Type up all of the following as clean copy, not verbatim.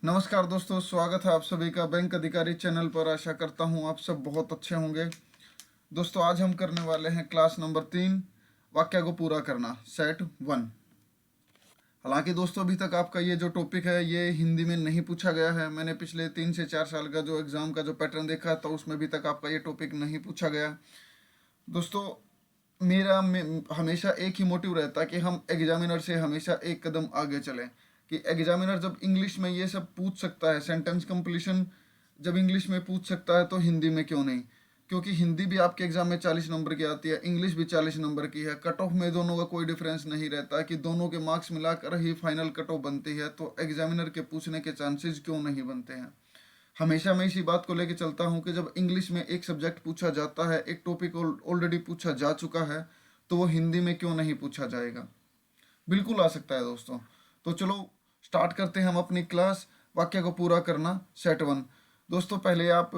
नमस्कार दोस्तों, स्वागत है आप सभी का बैंक अधिकारी चैनल पर। आशा करता हूँ आप सब बहुत अच्छे होंगे। दोस्तों, आज हम करने वाले हैं क्लास नंबर 3, वाक्य को पूरा करना, सेट 1। हालांकि दोस्तों, अभी तक आपका ये जो टॉपिक है ये हिंदी में नहीं पूछा गया है। मैंने पिछले 3 से 4 साल का जो एग्ज़ाम का जो पैटर्न देखा तो उसमें अभी तक आपका ये टॉपिक नहीं पूछा गया। दोस्तों, हमेशा एक ही मोटिव रहता है कि हम एग्जामिनर से हमेशा एक कदम आगे चलें। कि एग्जामिनर जब इंग्लिश में ये सब पूछ सकता है, सेंटेंस कंप्लीशन जब इंग्लिश में पूछ सकता है तो हिंदी में क्यों नहीं? क्योंकि हिंदी भी आपके एग्जाम में 40 नंबर की आती है, इंग्लिश भी 40 नंबर की है। कट ऑफ में दोनों का कोई डिफरेंस नहीं रहता कि दोनों के मार्क्स मिलाकर ही फाइनल कट ऑफ बनती है, तो एग्जामिनर के पूछने के चांसेस क्यों नहीं बनते हैं? हमेशा मैं इसी बात को लेकर चलता हूँ कि जब इंग्लिश में एक सब्जेक्ट पूछा जाता है, एक टॉपिक ऑलरेडी पूछा जा चुका है, तो वो हिंदी में क्यों नहीं पूछा जाएगा? बिल्कुल आ सकता है दोस्तों। तो चलो स्टार्ट करते हैं हम अपनी क्लास, वाक्य को पूरा करना, सेट 1। दोस्तों, पहले आप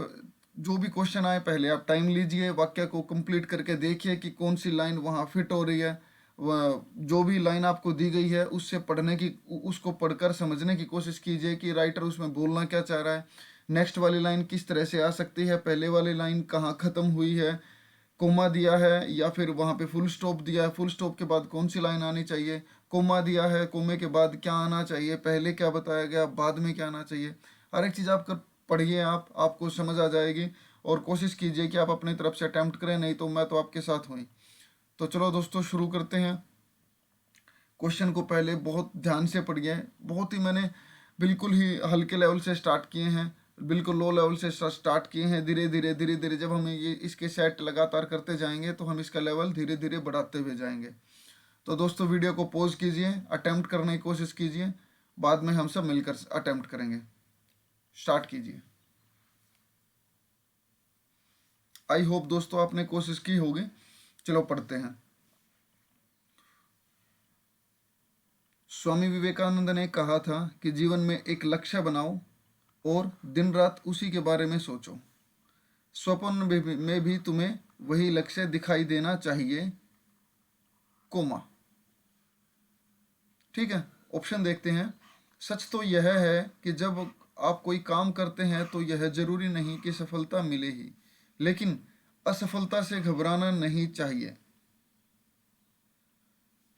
जो भी क्वेश्चन आए पहले आप टाइम लीजिए, वाक्य को कंप्लीट करके देखिए कि कौन सी लाइन वहाँ फिट हो रही है। जो भी लाइन आपको दी गई है उससे पढ़ने की, उसको पढ़कर समझने की कोशिश कीजिए कि राइटर उसमें बोलना क्या चाह रहा है। नेक्स्ट वाली लाइन किस तरह से आ सकती है, पहले वाली लाइन कहाँ ख़त्म हुई है, कोमा दिया है या फिर वहाँ पे फुल स्टॉप दिया है, फुल स्टॉप के बाद कौन सी लाइन आनी चाहिए, कोमा दिया है, कोमे के बाद क्या आना चाहिए, पहले क्या बताया गया, बाद में क्या आना चाहिए। हर एक चीज़ आप कर पढ़िए, आपको समझ आ जाएगी। और कोशिश कीजिए कि आप अपनी तरफ से अटैम्प्ट करें, नहीं तो मैं तो आपके साथ हुई। तो चलो दोस्तों शुरू करते हैं। क्वेश्चन को पहले बहुत ध्यान से पढ़िए। बहुत ही मैंने बिल्कुल ही हल्के लेवल से स्टार्ट किए हैं, बिल्कुल लो लेवल से स्टार्ट किए हैं। धीरे धीरे जब हम ये इसके सेट लगातार करते जाएंगे तो हम इसका लेवल धीरे धीरे बढ़ाते हुए जाएंगे। तो दोस्तों, वीडियो को पॉज कीजिए, अटेम्प्ट करने की कोशिश कीजिए, बाद में हम सब मिलकर अटेम्प्ट करेंगे। स्टार्ट कीजिए। आई होप दोस्तों आपने कोशिश की होगी। चलो पढ़ते हैं। स्वामी विवेकानंद ने कहा था कि जीवन में एक लक्ष्य बनाओ और दिन रात उसी के बारे में सोचो। स्वप्न में भी तुम्हें वही लक्ष्य दिखाई देना चाहिए, कोमा। ठीक है, ऑप्शन देखते हैं। सच तो यह है कि जब आप कोई काम करते हैं तो यह जरूरी नहीं कि सफलता मिले ही, लेकिन असफलता से घबराना नहीं चाहिए।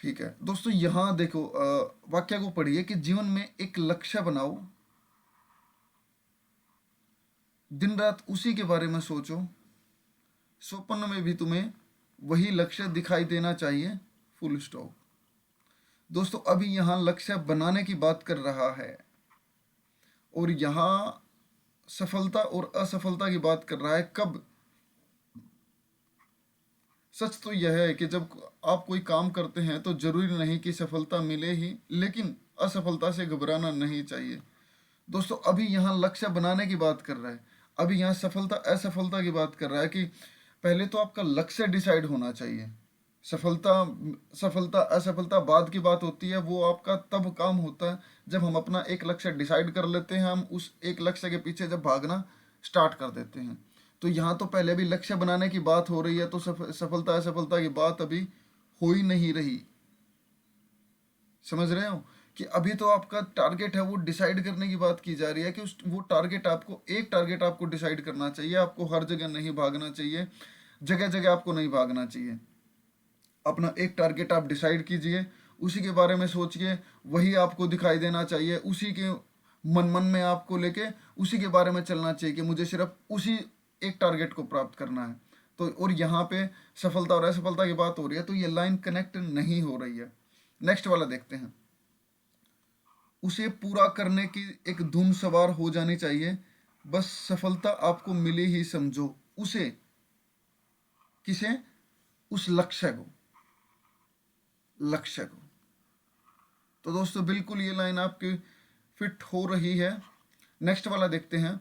ठीक है दोस्तों, यहाँ देखो, वाक्य को पढ़िए कि जीवन में एक लक्ष्य बनाओ, दिन रात उसी के बारे में सोचो, स्वप्न में भी तुम्हें वही लक्ष्य दिखाई देना चाहिए, फुल स्टॉप। दोस्तों, अभी यहाँ लक्ष्य बनाने की बात कर रहा है और यहाँ सफलता और असफलता की बात कर रहा है। कब? सच तो यह है कि जब आप कोई काम करते हैं तो जरूरी नहीं कि सफलता मिले ही, लेकिन असफलता से घबराना नहीं चाहिए। दोस्तों, अभी यहाँ लक्ष्य बनाने की बात कर रहा है, अभी यहाँ सफलता असफलता की बात कर रहा है कि पहले तो आपका लक्ष्य डिसाइड होना चाहिए। सफलता सफलता असफलता बाद की बात होती है, वो आपका तब काम होता है जब हम अपना एक लक्ष्य डिसाइड कर लेते हैं, हम उस एक लक्ष्य के पीछे जब भागना स्टार्ट कर देते हैं। तो यहाँ तो पहले भी लक्ष्य बनाने की बात हो रही है, तो सफलता असफलता की बात अभी हो ही नहीं रही। समझ रहे हो कि अभी तो आपका टारगेट है वो डिसाइड करने की बात की जा रही है कि उस वो टारगेट आपको, एक टारगेट आपको डिसाइड करना चाहिए। आपको हर जगह नहीं भागना चाहिए, जगह जगह आपको नहीं भागना चाहिए। अपना एक टारगेट आप डिसाइड कीजिए, उसी के बारे में सोचिए, वही आपको दिखाई देना चाहिए, उसी के मन मन में आपको लेके उसी के बारे में चलना चाहिए कि मुझे सिर्फ उसी एक टारगेट को प्राप्त करना है। तो और यहाँ पे सफलता और असफलता की बात हो रही है, तो ये लाइन कनेक्ट नहीं हो रही है। नेक्स्ट वाला देखते हैं। उसे पूरा करने की एक धुन सवार हो जानी चाहिए, बस सफलता आपको मिली ही समझो। उसे, किसे? उस लक्ष्य को, लक्ष्य को। तो दोस्तों, बिल्कुल ये लाइन आपकी फिट हो रही है। नेक्स्ट वाला देखते हैं।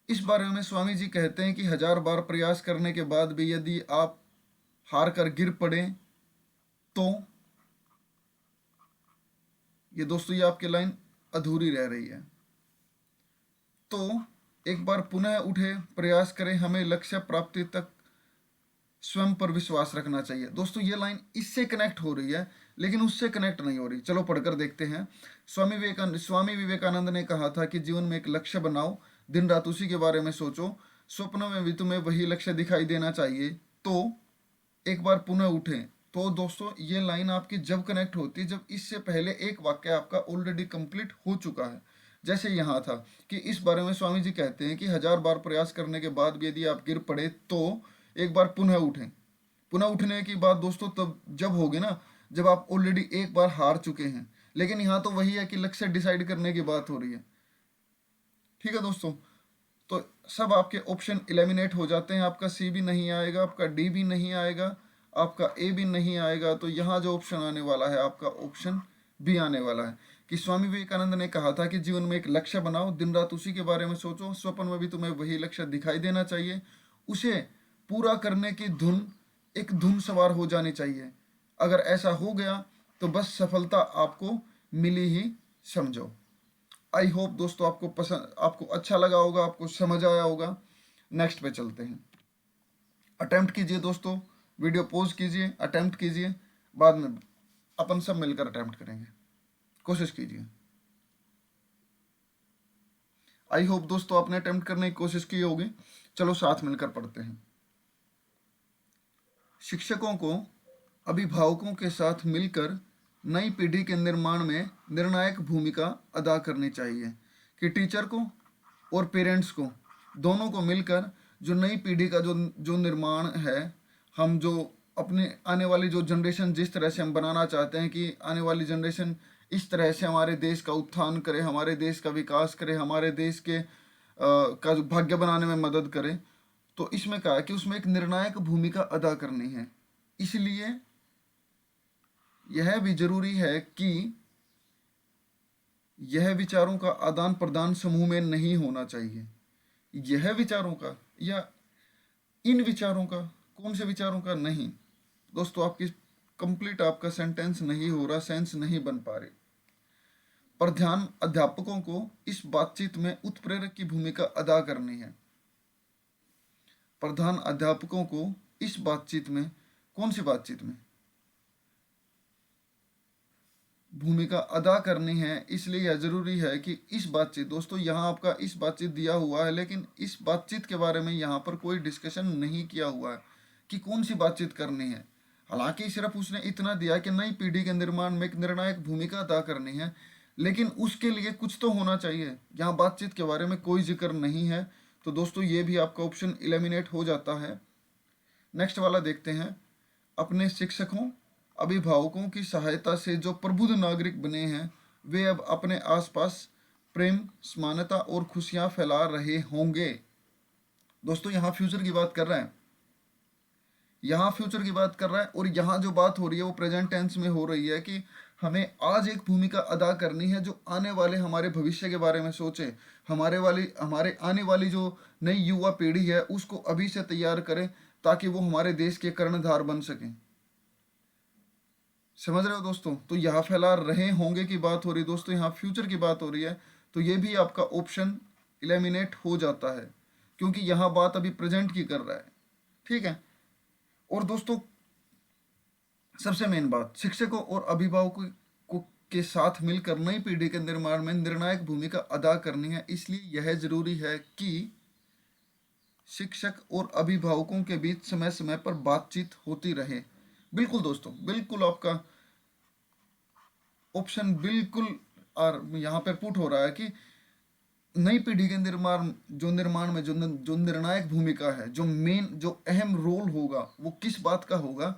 इस बारे में स्वामी जी कहते हैं कि 1000 बार प्रयास करने के बाद भी यदि आप हार कर गिर पड़े तो, ये दोस्तों ये आपकी लाइन अधूरी रह रही है। तो एक बार पुनः उठे, प्रयास करें, हमें लक्ष्य प्राप्ति तक स्वयं पर विश्वास रखना चाहिए। दोस्तों, ये लाइन इससे कनेक्ट हो रही है लेकिन उससे कनेक्ट नहीं हो रही। चलो पढ़कर देखते हैं। स्वामी विवेकानंद ने कहा था कि जीवन में एक लक्ष्य बनाओ, दिन रात उसी के बारे में सोचो, स्वप्नों में भी तुम्हें वही लक्ष्य दिखाई देना चाहिए, तो एक बार पुनः उठें। तो दोस्तों ये लाइन आपकी जब कनेक्ट होती है जब इससे पहले एक वाक्य आपका ऑलरेडी कंप्लीट हो चुका है। जैसे यहाँ था कि इस बारे में स्वामी जी कहते हैं कि 1000 बार प्रयास करने के बाद भी यदि आप गिर पड़े तो एक बार पुनः उठें। पुनः उठने की बात दोस्तों तब जब होगी ना जब आप ऑलरेडी एक बार हार चुके हैं। लेकिन यहाँ तो वही है कि लक्ष्य डिसाइड करने की बात हो रही है। ठीक है दोस्तों, तो सब आपके ऑप्शन एलिमिनेट हो जाते हैं। आपका सी भी नहीं आएगा, आपका डी भी नहीं आएगा, आपका ए भी नहीं आएगा। तो यहाँ जो ऑप्शन आने वाला है आपका ऑप्शन बी आने वाला है कि स्वामी विवेकानंद ने कहा था कि जीवन में एक लक्ष्य बनाओ, दिन रात उसी के बारे में सोचो, स्वप्न में भी तुम्हें वही लक्ष्य दिखाई देना चाहिए, उसे पूरा करने की एक धुन सवार हो जानी चाहिए। अगर ऐसा हो गया तो बस सफलता आपको मिली ही समझो। आई होप दोस्तों आपको पसंद, आपको अच्छा लगा होगा, आपको समझ आया होगा। नेक्स्ट पे चलते हैं। अटेम्प्ट कीजिए दोस्तों, वीडियो पॉज कीजिए, अटेम्प्ट कीजिए, बाद में अपन सब मिलकर अटेम्प्ट करेंगे। कोशिश कीजिए। आई होप दोस्तों आपने अटेम्प्ट करने की कोशिश की होगी। चलो साथ मिलकर पढ़ते हैं। शिक्षकों को अभिभावकों के साथ मिलकर नई पीढ़ी के निर्माण में निर्णायक भूमिका अदा करनी चाहिए कि टीचर को और पेरेंट्स को दोनों को मिलकर जो नई पीढ़ी का जो निर्माण है, हम जो अपने आने वाली जो जनरेशन जिस तरह से हम बनाना चाहते हैं कि आने वाली जनरेशन इस तरह से हमारे देश का उत्थान करे, हमारे देश का विकास करे, हमारे देश के का भाग्य बनाने में मदद करे, तो इसमें कहा है कि उसमें एक निर्णायक भूमिका अदा करनी है। इसलिए यह भी जरूरी है कि यह विचारों का आदान प्रदान समूह में नहीं होना चाहिए। यह विचारों का या इन विचारों का, कौन से विचारों का? नहीं दोस्तों, आपकी कंप्लीट आपका सेंटेंस नहीं हो रहा, सेंस नहीं बन पा रही। प्रधान अध्यापकों को इस बातचीत में उत्प्रेरक की भूमिका अदा करनी है। प्रधान अध्यापकों को इस बातचीत में, कौन सी बातचीत में भूमिका अदा करनी है। इसलिए यह जरूरी है कि इस बातचीत, दोस्तों यहाँ आपका इस बातचीत दिया हुआ है, लेकिन इस बातचीत के बारे में यहाँ पर कोई डिस्कशन नहीं किया हुआ है कि कौन सी बातचीत करनी है। हालांकि सिर्फ उसने इतना दिया कि नई पीढ़ी के निर्माण में एक निर्णायक भूमिका अदा करनी है, लेकिन उसके लिए कुछ तो होना चाहिए। यहाँ बातचीत के बारे में कोई जिक्र नहीं है, तो दोस्तों ये भी आपका ऑप्शन एलिमिनेट हो जाता है। नेक्स्ट वाला देखते हैं। अपने शिक्षकों अभिभावकों की सहायता से जो प्रबुद्ध नागरिक बने हैं वे अब अपने आसपास प्रेम, समानता और खुशियां फैला रहे होंगे। दोस्तों यहाँ फ्यूचर की बात कर रहे हैं, यहाँ फ्यूचर की बात कर रहा है, और यहाँ जो बात हो रही है वो प्रेजेंट टेंस में हो रही है कि हमें आज एक भूमिका अदा करनी है जो आने वाले हमारे भविष्य के बारे में सोचे, हमारे आने वाली जो नई युवा पीढ़ी है उसको अभी से तैयार करें ताकि वो हमारे देश के कर्णधार बन सकें। समझ रहे हो दोस्तों? तो यहाँ फैला रहे होंगे की बात हो रही है दोस्तों, यहाँ फ्यूचर की बात हो रही है, तो ये भी आपका ऑप्शन एलिमिनेट हो जाता है क्योंकि यहाँ बात अभी प्रेजेंट की कर रहा है। ठीक है, और दोस्तों सबसे मेन बात, शिक्षकों और अभिभावकों के साथ मिलकर नई पीढ़ी के निर्माण में निर्णायक भूमिका अदा करनी है। इसलिए यह जरूरी है कि शिक्षक और अभिभावकों के बीच समय समय पर बातचीत होती रहे। बिल्कुल दोस्तों, बिल्कुल आपका ऑप्शन बिल्कुल और यहाँ पे पुट हो रहा है कि नई पीढ़ी के निर्माण में जो निर्णायक भूमिका है, जो मेन, जो अहम रोल होगा वो किस बात का होगा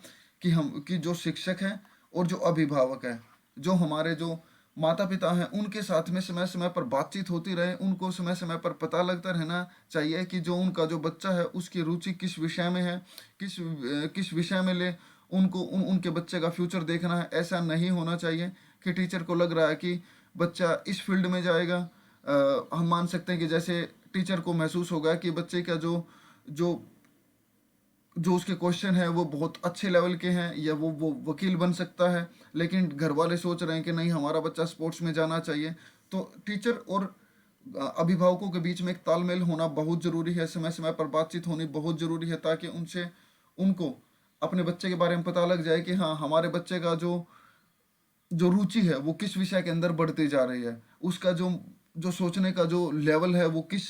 कि जो शिक्षक हैं और जो अभिभावक है, जो हमारे जो माता पिता हैं, उनके साथ में समय समय पर बातचीत होती रहे। उनको समय समय पर पता लगता रहना चाहिए कि जो उनका जो बच्चा है उसकी रुचि किस विषय में है, किस विषय में ले उनको उनके बच्चे का फ्यूचर देखना है। ऐसा नहीं होना चाहिए कि टीचर को लग रहा है कि बच्चा इस फील्ड में जाएगा। हम मान सकते हैं कि जैसे टीचर को महसूस होगा कि बच्चे का जो उसके क्वेश्चन है वो बहुत अच्छे लेवल के हैं या वो वकील बन सकता है, लेकिन घर वाले सोच रहे हैं कि नहीं हमारा बच्चा स्पोर्ट्स में जाना चाहिए। तो टीचर और अभिभावकों के बीच में एक तालमेल होना बहुत ज़रूरी है, समय समय पर बातचीत होनी बहुत ज़रूरी है ताकि उनको अपने बच्चे के बारे में पता लग जाए कि हाँ हमारे बच्चे का जो जो रुचि है वो किस विषय के अंदर बढ़ती जा रही है, उसका जो जो सोचने का जो लेवल है वो किस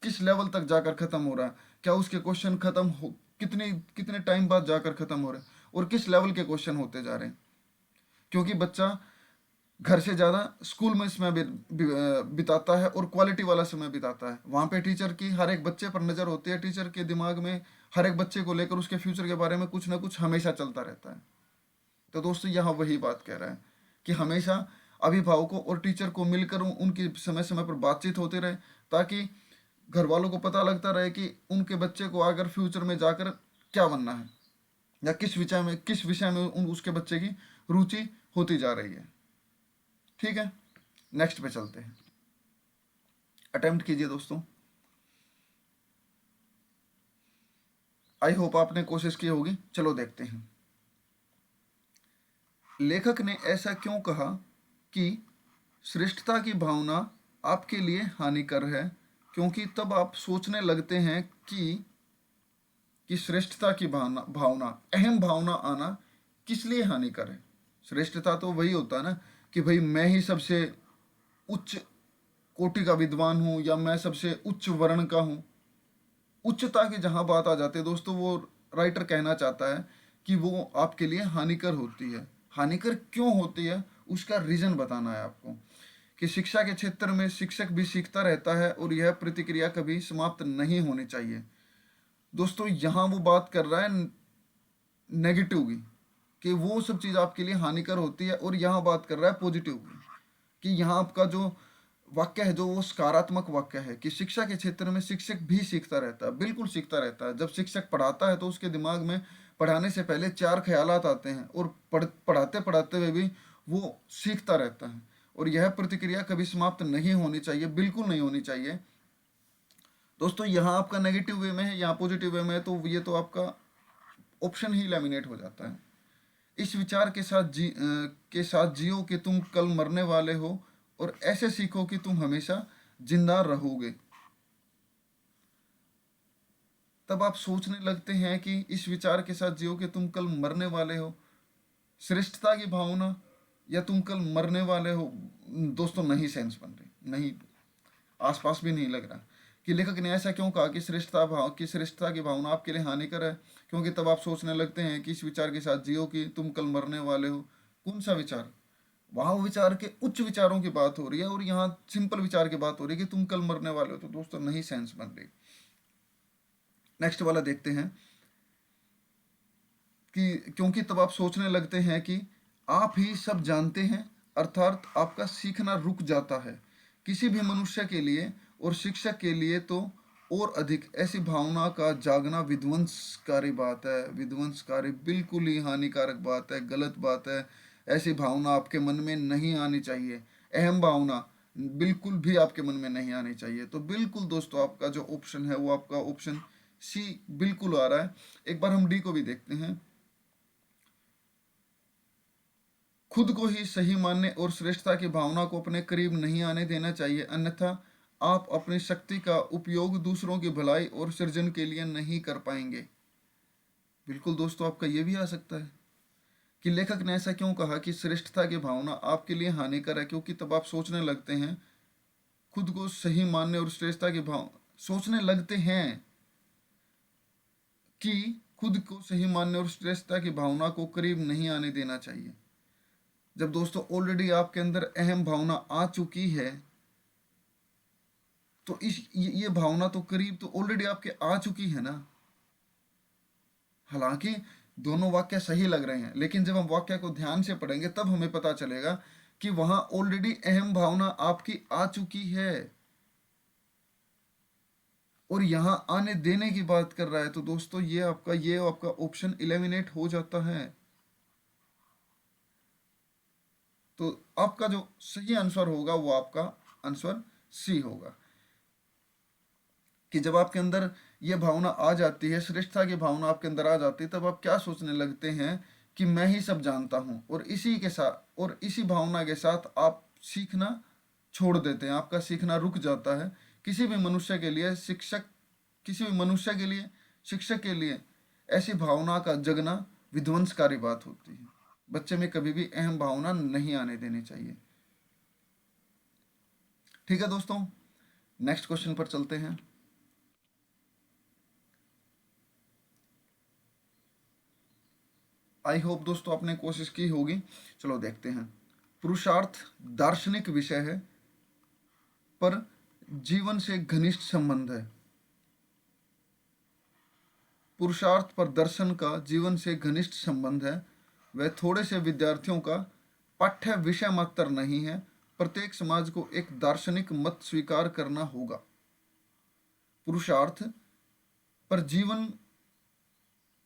किस लेवल तक जाकर खत्म हो रहा है, क्या उसके क्वेश्चन खत्म हो कितने कितने टाइम बाद जाकर खत्म हो रहे हैं, और किस लेवल के क्वेश्चन होते जा रहे हैं। क्योंकि बच्चा घर से ज़्यादा स्कूल में समय बिताता है और क्वालिटी वाला समय बिताता है। वहाँ पे टीचर की हर एक बच्चे पर नज़र होती है, टीचर के दिमाग में हर एक बच्चे को लेकर उसके फ्यूचर के बारे में कुछ ना कुछ हमेशा चलता रहता है। तो दोस्तों यहाँ वही बात कह रहा है कि हमेशा अभिभावकों और टीचर को मिलकर उनकी समय समय पर बातचीत होती रहे, ताकि घर वालों को पता लगता रहे कि उनके बच्चे को अगर फ्यूचर में जाकर क्या बनना है, या किस विषय में उसके बच्चे की रुचि होती जा रही है। ठीक है, नेक्स्ट पे चलते हैं। अटेम्प्ट कीजिए दोस्तों। आई होप आपने कोशिश की होगी। चलो देखते हैं। लेखक ने ऐसा क्यों कहा कि श्रेष्ठता की भावना आपके लिए हानिकर है, क्योंकि तब आप सोचने लगते हैं कि श्रेष्ठता की भावना भावना अहम भावना आना किस लिए हानिकर है। श्रेष्ठता तो वही होता है ना कि भाई मैं ही सबसे उच्च कोटि का विद्वान हूँ, या मैं सबसे उच्च वर्ण का हूँ। उच्चता की जहाँ बात आ जाती है दोस्तों, वो राइटर कहना चाहता है कि वो आपके लिए हानिकर होती है। हानिकर क्यों होती है उसका रीजन बताना है आपको, कि शिक्षा के क्षेत्र में शिक्षक भी सीखता रहता है और यह प्रतिक्रिया कभी समाप्त नहीं होनी चाहिए। दोस्तों यहाँ वो बात कर रहा है नेगेटिव की, कि वो सब चीज़ आपके लिए हानिकर होती है, और यहाँ बात कर रहा है पॉजिटिव की, कि यहाँ आपका जो वाक्य है जो वो सकारात्मक वाक्य है, कि शिक्षा के क्षेत्र में शिक्षक भी सीखता रहता है। बिल्कुल सीखता रहता है। जब शिक्षक पढ़ाता है तो उसके दिमाग में पढ़ाने से पहले चार ख्यालात आते हैं, और पढ़ाते पढ़ाते हुए भी वो सीखता रहता है। और यह प्रतिक्रिया कभी समाप्त नहीं होनी चाहिए, बिल्कुल नहीं होनी चाहिए। दोस्तों यहाँ आपका नेगेटिव वे में है, यहाँ पॉजिटिव वे में है, तो ये तो आपका ऑप्शन ही लेमिनेट हो जाता है। इस विचार के साथ जियो कि तुम कल मरने वाले हो, और ऐसे सीखो कि तुम हमेशा जिंदा रहोगे। तब आप सोचने लगते हैं कि इस विचार के साथ जियो कि तुम कल मरने वाले हो, श्रेष्ठता की भावना या तुम कल मरने वाले हो। दोस्तों नहीं सेंस बन रही, नहीं आसपास भी नहीं लग रहा। कि लेखक ने ऐसा क्यों कहा कि श्रेष्ठता की भावना आपके लिए हानिकर है, क्योंकि तब आप सोचने लगते हैं कि इस विचार के साथ जियो कि तुम कल मरने वाले हो। कौन सा विचार? वहाँ विचार के उच्च विचारों की बात हो रही है, और यहाँ सिंपल विचार की बात हो रही है कि तुम कल मरने वाले हो। तो दोस्तों नहीं सेंस बन रही। नेक्स्ट वाला देखते हैं कि क्योंकि तब आप सोचने लगते हैं कि आप ही सब जानते हैं, अर्थात आपका सीखना रुक जाता है। किसी भी मनुष्य के लिए और शिक्षक के लिए तो और अधिक ऐसी भावना का जागना विध्वंसकारी बात है। विध्वंसकारी, बिल्कुल ही हानिकारक बात है, गलत बात है। ऐसी भावना आपके मन में नहीं आनी चाहिए। अहम भावना बिल्कुल भी आपके मन में नहीं आनी चाहिए। तो बिल्कुल दोस्तों आपका जो ऑप्शन है वो आपका ऑप्शन सी बिल्कुल आ रहा है। एक बार हम डी को भी देखते हैं। खुद को ही सही मानने और श्रेष्ठता की भावना को अपने करीब नहीं आने देना चाहिए, अन्यथा आप अपनी शक्ति का उपयोग दूसरों की भलाई और सृजन के लिए नहीं कर पाएंगे। बिल्कुल दोस्तों आपका ये भी आ सकता है कि लेखक ने ऐसा क्यों कहा कि श्रेष्ठता की भावना आपके लिए हानिकर है, क्योंकि तब आप सोचने लगते हैं, खुद को सही मानने और श्रेष्ठता की भाव सोचने लगते हैं कि खुद को सही मानने और श्रेष्ठता की भावना को करीब नहीं आने देना चाहिए। जब दोस्तों ऑलरेडी आपके अंदर अहम भावना आ चुकी है, तो ये भावना तो करीब तो ऑलरेडी आपके आ चुकी है ना। हालांकि दोनों वाक्य सही लग रहे हैं, लेकिन जब हम वाक्य को ध्यान से पढ़ेंगे तब हमें पता चलेगा कि वहां ऑलरेडी अहम भावना आपकी आ चुकी है, और यहां आने देने की बात कर रहा है। तो दोस्तों ये आपका ऑप्शन इलिमिनेट हो जाता है। तो आपका जो सही आंसर होगा वो आपका आंसर सी होगा, कि जब आपके अंदर ये भावना आ जाती है, श्रेष्ठता की भावना आपके अंदर आ जाती है, तब आप क्या सोचने लगते हैं कि मैं ही सब जानता हूँ, और इसी भावना के साथ आप सीखना छोड़ देते हैं। आपका सीखना रुक जाता है। किसी भी मनुष्य के लिए शिक्षक के लिए ऐसी भावना का जगना विध्वंसकारी बात होती है। बच्चे में कभी भी अहम भावना नहीं आने देनी चाहिए। ठीक है दोस्तों, नेक्स्ट क्वेश्चन पर चलते हैं। आई होप दोस्तों आपने कोशिश की होगी। चलो देखते हैं। पुरुषार्थ दार्शनिक विषय है पर जीवन से घनिष्ठ संबंध है। पुरुषार्थ पर दर्शन का जीवन से घनिष्ठ संबंध है। वह थोड़े से विद्यार्थियों का पाठ्य विषय मात्र नहीं है। प्रत्येक समाज को एक दार्शनिक मत स्वीकार करना होगा। पुरुषार्थ पर जीवन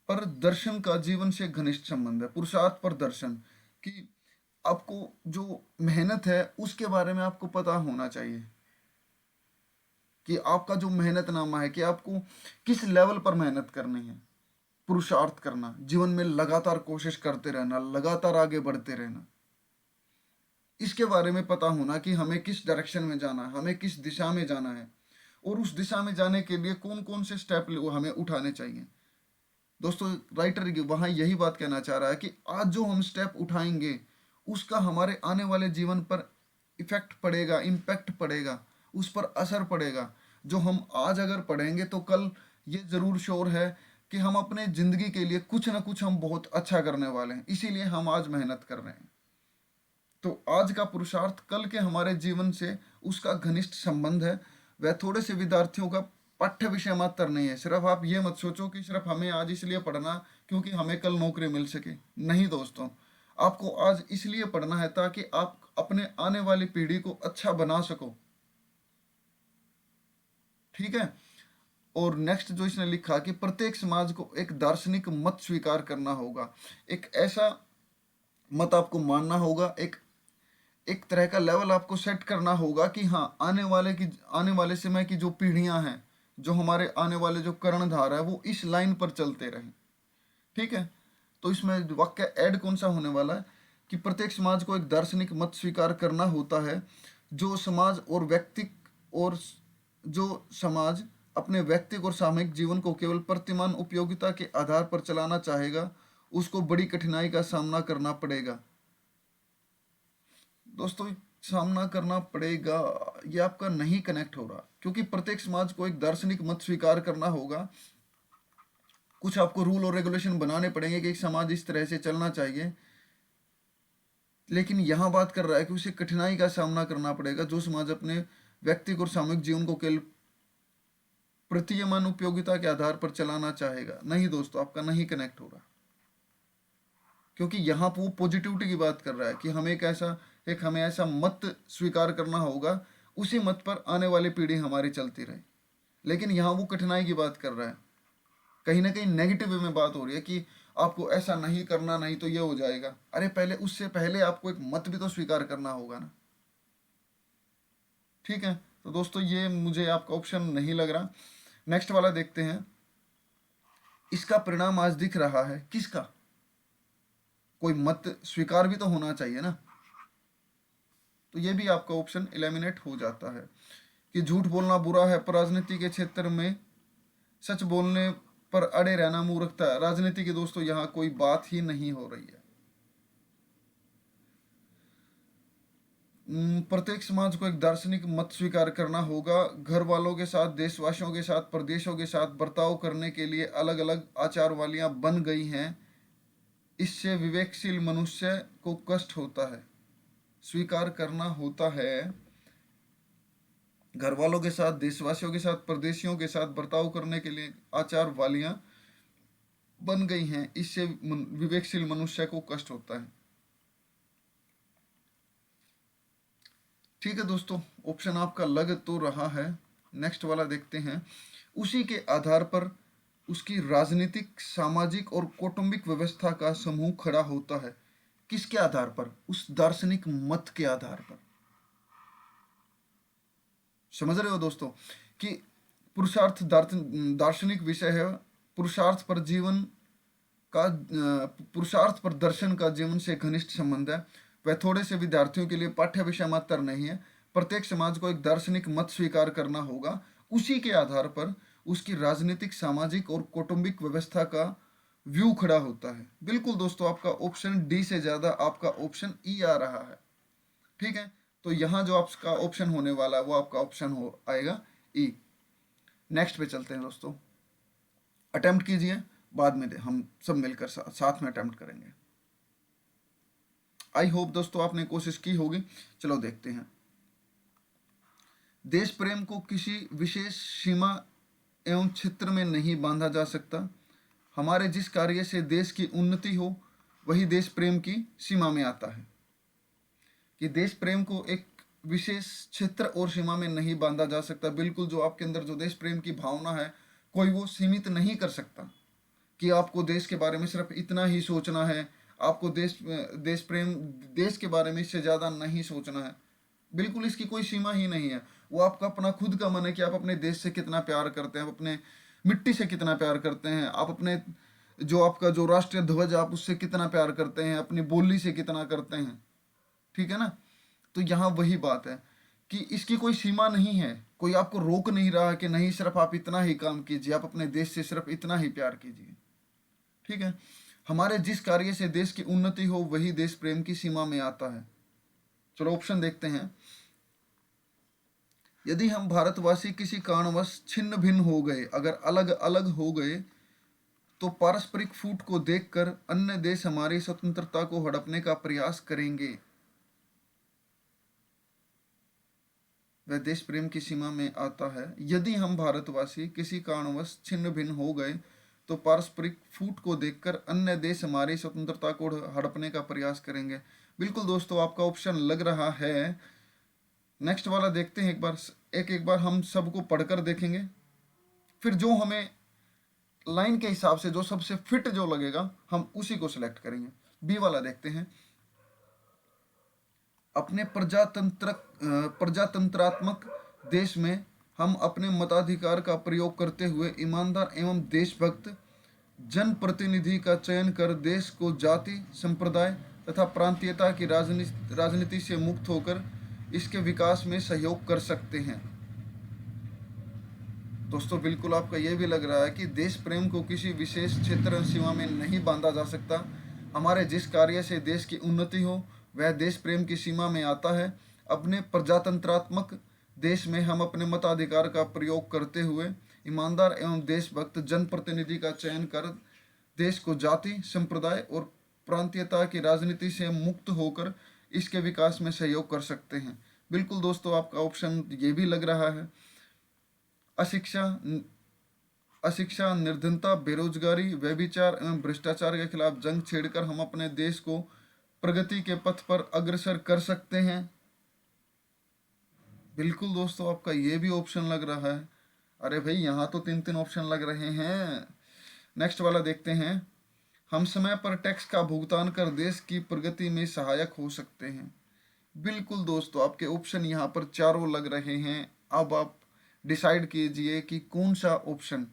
पर दर्शन का जीवन से घनिष्ठ संबंध है। पुरुषार्थ पर दर्शन कि आपको जो मेहनत है उसके बारे में आपको पता होना चाहिए कि आपका जो मेहनतनामा है कि आपको किस लेवल पर मेहनत करनी है। पुरुषार्थ करना, जीवन में लगातार कोशिश करते रहना, लगातार आगे बढ़ते रहना, इसके बारे में पता होना कि हमें किस डायरेक्शन में जाना है, हमें किस दिशा में जाना है और उस दिशा में जाने के लिए कौन कौन से स्टेप हमें उठाने चाहिए। दोस्तों राइटर वहाँ यही बात कहना चाह रहा है कि आज जो हम स्टेप उठाएंगे उसका हमारे आने वाले जीवन पर इफेक्ट पड़ेगा, इम्पैक्ट पड़ेगा, उस पर असर पड़ेगा। जो हम आज अगर पढ़ेंगे तो कल ये ज़रूर श्योर है कि हम अपने ज़िंदगी के लिए कुछ ना कुछ हम बहुत अच्छा करने वाले हैं, इसीलिए हम आज मेहनत कर रहे हैं। तो आज का पुरुषार्थ कल के हमारे जीवन से उसका घनिष्ठ संबंध है। वह थोड़े से विद्यार्थियों का पाठ्य विषय मात्र नहीं है। सिर्फ आप ये मत सोचो कि सिर्फ हमें आज इसलिए पढ़ना क्योंकि हमें कल नौकरी मिल सके। नहीं दोस्तों, आपको आज इसलिए पढ़ना है ताकि आप अपने आने वाली पीढ़ी को अच्छा बना सको। ठीक है। और नेक्स्ट जो इसने लिखा कि प्रत्येक समाज को एक दार्शनिक मत स्वीकार करना होगा। एक ऐसा मत आपको मानना होगा, एक तरह का लेवल आपको सेट करना होगा कि हाँ आने वाले समय की जो पीढ़ियां हैं, जो हमारे आने वाले जो कर्णधार है वो इस लाइन पर चलते रहें। ठीक है। तो इसमें वाक्य ऐड कौन सा होने वाला है कि प्रत्येक समाज को एक दार्शनिक मत स्वीकार करना होता है। जो समाज और व्यक्ति और जो समाज अपने व्यक्तिगत और सामूहिक जीवन को केवल प्रतिमान उपयोगिता के आधार पर चलाना चाहेगा उसको बड़ी कठिनाई का सामना करना पड़ेगा। दोस्तों सामना करना पड़ेगा, ये आपका नहीं कनेक्ट हो रहा, क्योंकि प्रत्येक समाज को एक दार्शनिक मत स्वीकार करना होगा। कुछ आपको रूल और रेगुलेशन बनाने पड़ेंगे कि एक समाज इस तरह से चलना चाहिए, लेकिन यहाँ बात कर रहा है कि उसे कठिनाई का सामना करना पड़ेगा। जो समाज अपने व्यक्तिगत और सामूहिक जीवन को केवल प्रतीयमान उपयोगिता के आधार पर चलाना चाहेगा। नहीं दोस्तों, आपका नहीं कनेक्ट हो रहा, क्योंकि यहाँ वो पॉजिटिविटी की बात कर रहा है कि हमें ऐसा मत स्वीकार करना होगा, उसी मत पर आने वाली पीढ़ी हमारी चलती रहे। लेकिन यहाँ वो कठिनाई की बात कर रहा है, कहीं ना कहीं नेगेटिव वे में बात हो रही है कि आपको ऐसा नहीं करना, नहीं तो ये हो जाएगा। अरे पहले, उससे पहले आपको एक मत भी तो स्वीकार करना होगा ना। ठीक है। तो दोस्तों ये मुझे आपका ऑप्शन नहीं लग रहा। नेक्स्ट वाला देखते हैं। इसका परिणाम आज दिख रहा है किसका? कोई मत स्वीकार भी तो होना चाहिए ना। तो ये भी आपका ऑप्शन एलिमिनेट हो जाता है कि झूठ बोलना बुरा है पर राजनीति के क्षेत्र में सच बोलने पर अड़े रहना मूर्खता है। राजनीति की दोस्तों यहाँ कोई बात ही नहीं हो रही है। प्रत्येक समाज को एक दार्शनिक मत स्वीकार करना होगा। घर वालों के साथ, देशवासियों के साथ, प्रदेशों के साथ बर्ताव करने के लिए अलग अलग आचारवालियां बन गई हैं। इससे विवेकशील मनुष्य को कष्ट होता है। स्वीकार करना होता है। घर वालों के साथ, देशवासियों के साथ, परदेशियों के साथ बर्ताव करने के लिए आचार वालियां बन गई हैं। इससे विवेकशील मनुष्य को कष्ट होता है। ठीक है दोस्तों, ऑप्शन आपका लग तो रहा है। नेक्स्ट वाला देखते हैं। उसी के आधार पर उसकी राजनीतिक, सामाजिक और कौटुंबिक व्यवस्था का समूह खड़ा होता है। किसके आधार पर? उस दार्शनिक मत के आधार पर। समझ रहे हो दोस्तों कि पुरुषार्थ दार्शनिक विषय है। पुरुषार्थ पर जीवन का पुरुषार्थ पर दर्शन का जीवन से घनिष्ठ संबंध है। वह थोड़े से विद्यार्थियों के लिए पाठ्य विषय मात्र नहीं है। प्रत्येक समाज को एक दार्शनिक मत स्वीकार करना होगा। उसी के आधार पर उसकी राजनीतिक, सामाजिक और कौटुंबिक व्यवस्था का व्यू खड़ा होता है। बिल्कुल दोस्तों, आपका ऑप्शन डी से ज़्यादा आपका ऑप्शन ई आ रहा है। ठीक है, तो यहाँ जो आपका ऑप्शन होने वाला है वो आपका ऑप्शन हो आएगा ई। नेक्स्ट पे चलते हैं दोस्तों, अटेम्प्ट कीजिए, बाद में हम सब मिलकर साथ में अटेम्प्ट करेंगे। आई होप दोस्तों आपने कोशिश की होगी। चलो देखते हैं। देश प्रेम को किसी विशेष सीमा एवं क्षेत्र में नहीं बांधा जा सकता। हमारे जिस कार्य से देश की उन्नति हो वही देश प्रेम की सीमा में आता है। कि देश प्रेम को एक विशेष क्षेत्र और सीमा में नहीं बांधा जा सकता। बिल्कुल, जो आपके अंदर जो देश प्रेम की भावना है कोई वो सीमित नहीं कर सकता कि आपको देश के बारे में सिर्फ इतना ही सोचना है, आपको देश प्रेम देश के बारे में इससे ज़्यादा नहीं सोचना है। बिल्कुल, इसकी कोई सीमा ही नहीं है। वो आपका अपना खुद का मन है कि आप अपने देश से कितना प्यार करते हैं, आप अपने मिट्टी से कितना प्यार करते हैं, आप अपने जो आपका जो राष्ट्रीय ध्वज आप उससे कितना प्यार करते हैं, अपनी बोली से कितना करते हैं। ठीक है ना। तो यहाँ वही बात है कि इसकी कोई सीमा नहीं है, कोई आपको रोक नहीं रहा कि नहीं सिर्फ आप इतना ही काम कीजिए, आप अपने देश से सिर्फ इतना ही प्यार कीजिए। ठीक है, हमारे जिस कार्य से देश की उन्नति हो वही देश प्रेम की सीमा में आता है। चलो ऑप्शन देखते हैं। यदि हम भारतवासी किसी कारणवश छिन्न भिन्न हो गए, अगर अलग अलग हो गए, तो पारस्परिक फूट को देखकर अन्य देश हमारी स्वतंत्रता को हड़पने का प्रयास करेंगे। वह देश प्रेम की सीमा में आता है। यदि हम भारतवासी किसी कारणवश छिन्न भिन्न हो गए तो पारस्परिक फूट को देखकर अन्य देश हमारी स्वतंत्रता को हड़पने का प्रयास करेंगे। बिल्कुल दोस्तों, आपका ऑप्शन लग रहा है। नेक्स्ट वाला देखते हैं एक बार हम सबको पढ़कर देखेंगे, फिर जो हमें लाइन के हिसाब से जो सबसे फिट जो लगेगा हम उसी को सिलेक्ट करेंगे। बी वाला देखते हैं। अपने प्रजातंत्रात्मक देश में हम अपने मताधिकार का प्रयोग करते हुए ईमानदार एवं देशभक्त जनप्रतिनिधि का चयन कर देश को जाति, संप्रदाय तथा प्रांतीयता की राजनीति से मुक्त होकर इसके विकास में सहयोग कर सकते हैं। दोस्तों, बिल्कुल आपका ये भी लग रहा है कि देश प्रेम को किसी विशेष क्षेत्र सीमा में नहीं बांधा जा सकता। हमारे जिस कार्य से देश की उन्नति हो वह देश प्रेम की सीमा में आता है। अपने प्रजातंत्रात्मक देश में हम अपने मताधिकार का प्रयोग करते हुए ईमानदार एवं देशभक्त जनप्रतिनिधि का चयन कर देश को जाति, संप्रदाय और प्रांतीयता की राजनीति से मुक्त होकर इसके विकास में सहयोग कर सकते हैं। बिल्कुल दोस्तों, आपका ऑप्शन ये भी लग रहा है। अशिक्षा, निर्धनता, बेरोजगारी, व्यभिचार एवं भ्रष्टाचार के खिलाफ जंग छेड़कर हम अपने देश को प्रगति के पथ पर अग्रसर कर सकते हैं। बिल्कुल दोस्तों, आपका ये भी ऑप्शन लग रहा है। अरे भाई, यहाँ तो 3 ऑप्शन लग रहे हैं। नेक्स्ट वाला देखते हैं। हम समय पर टैक्स का भुगतान कर देश की प्रगति में सहायक हो सकते हैं। बिल्कुल दोस्तों, आपके ऑप्शन यहाँ पर चारों लग रहे हैं। अब आप डिसाइड कीजिए कि कौन सा ऑप्शन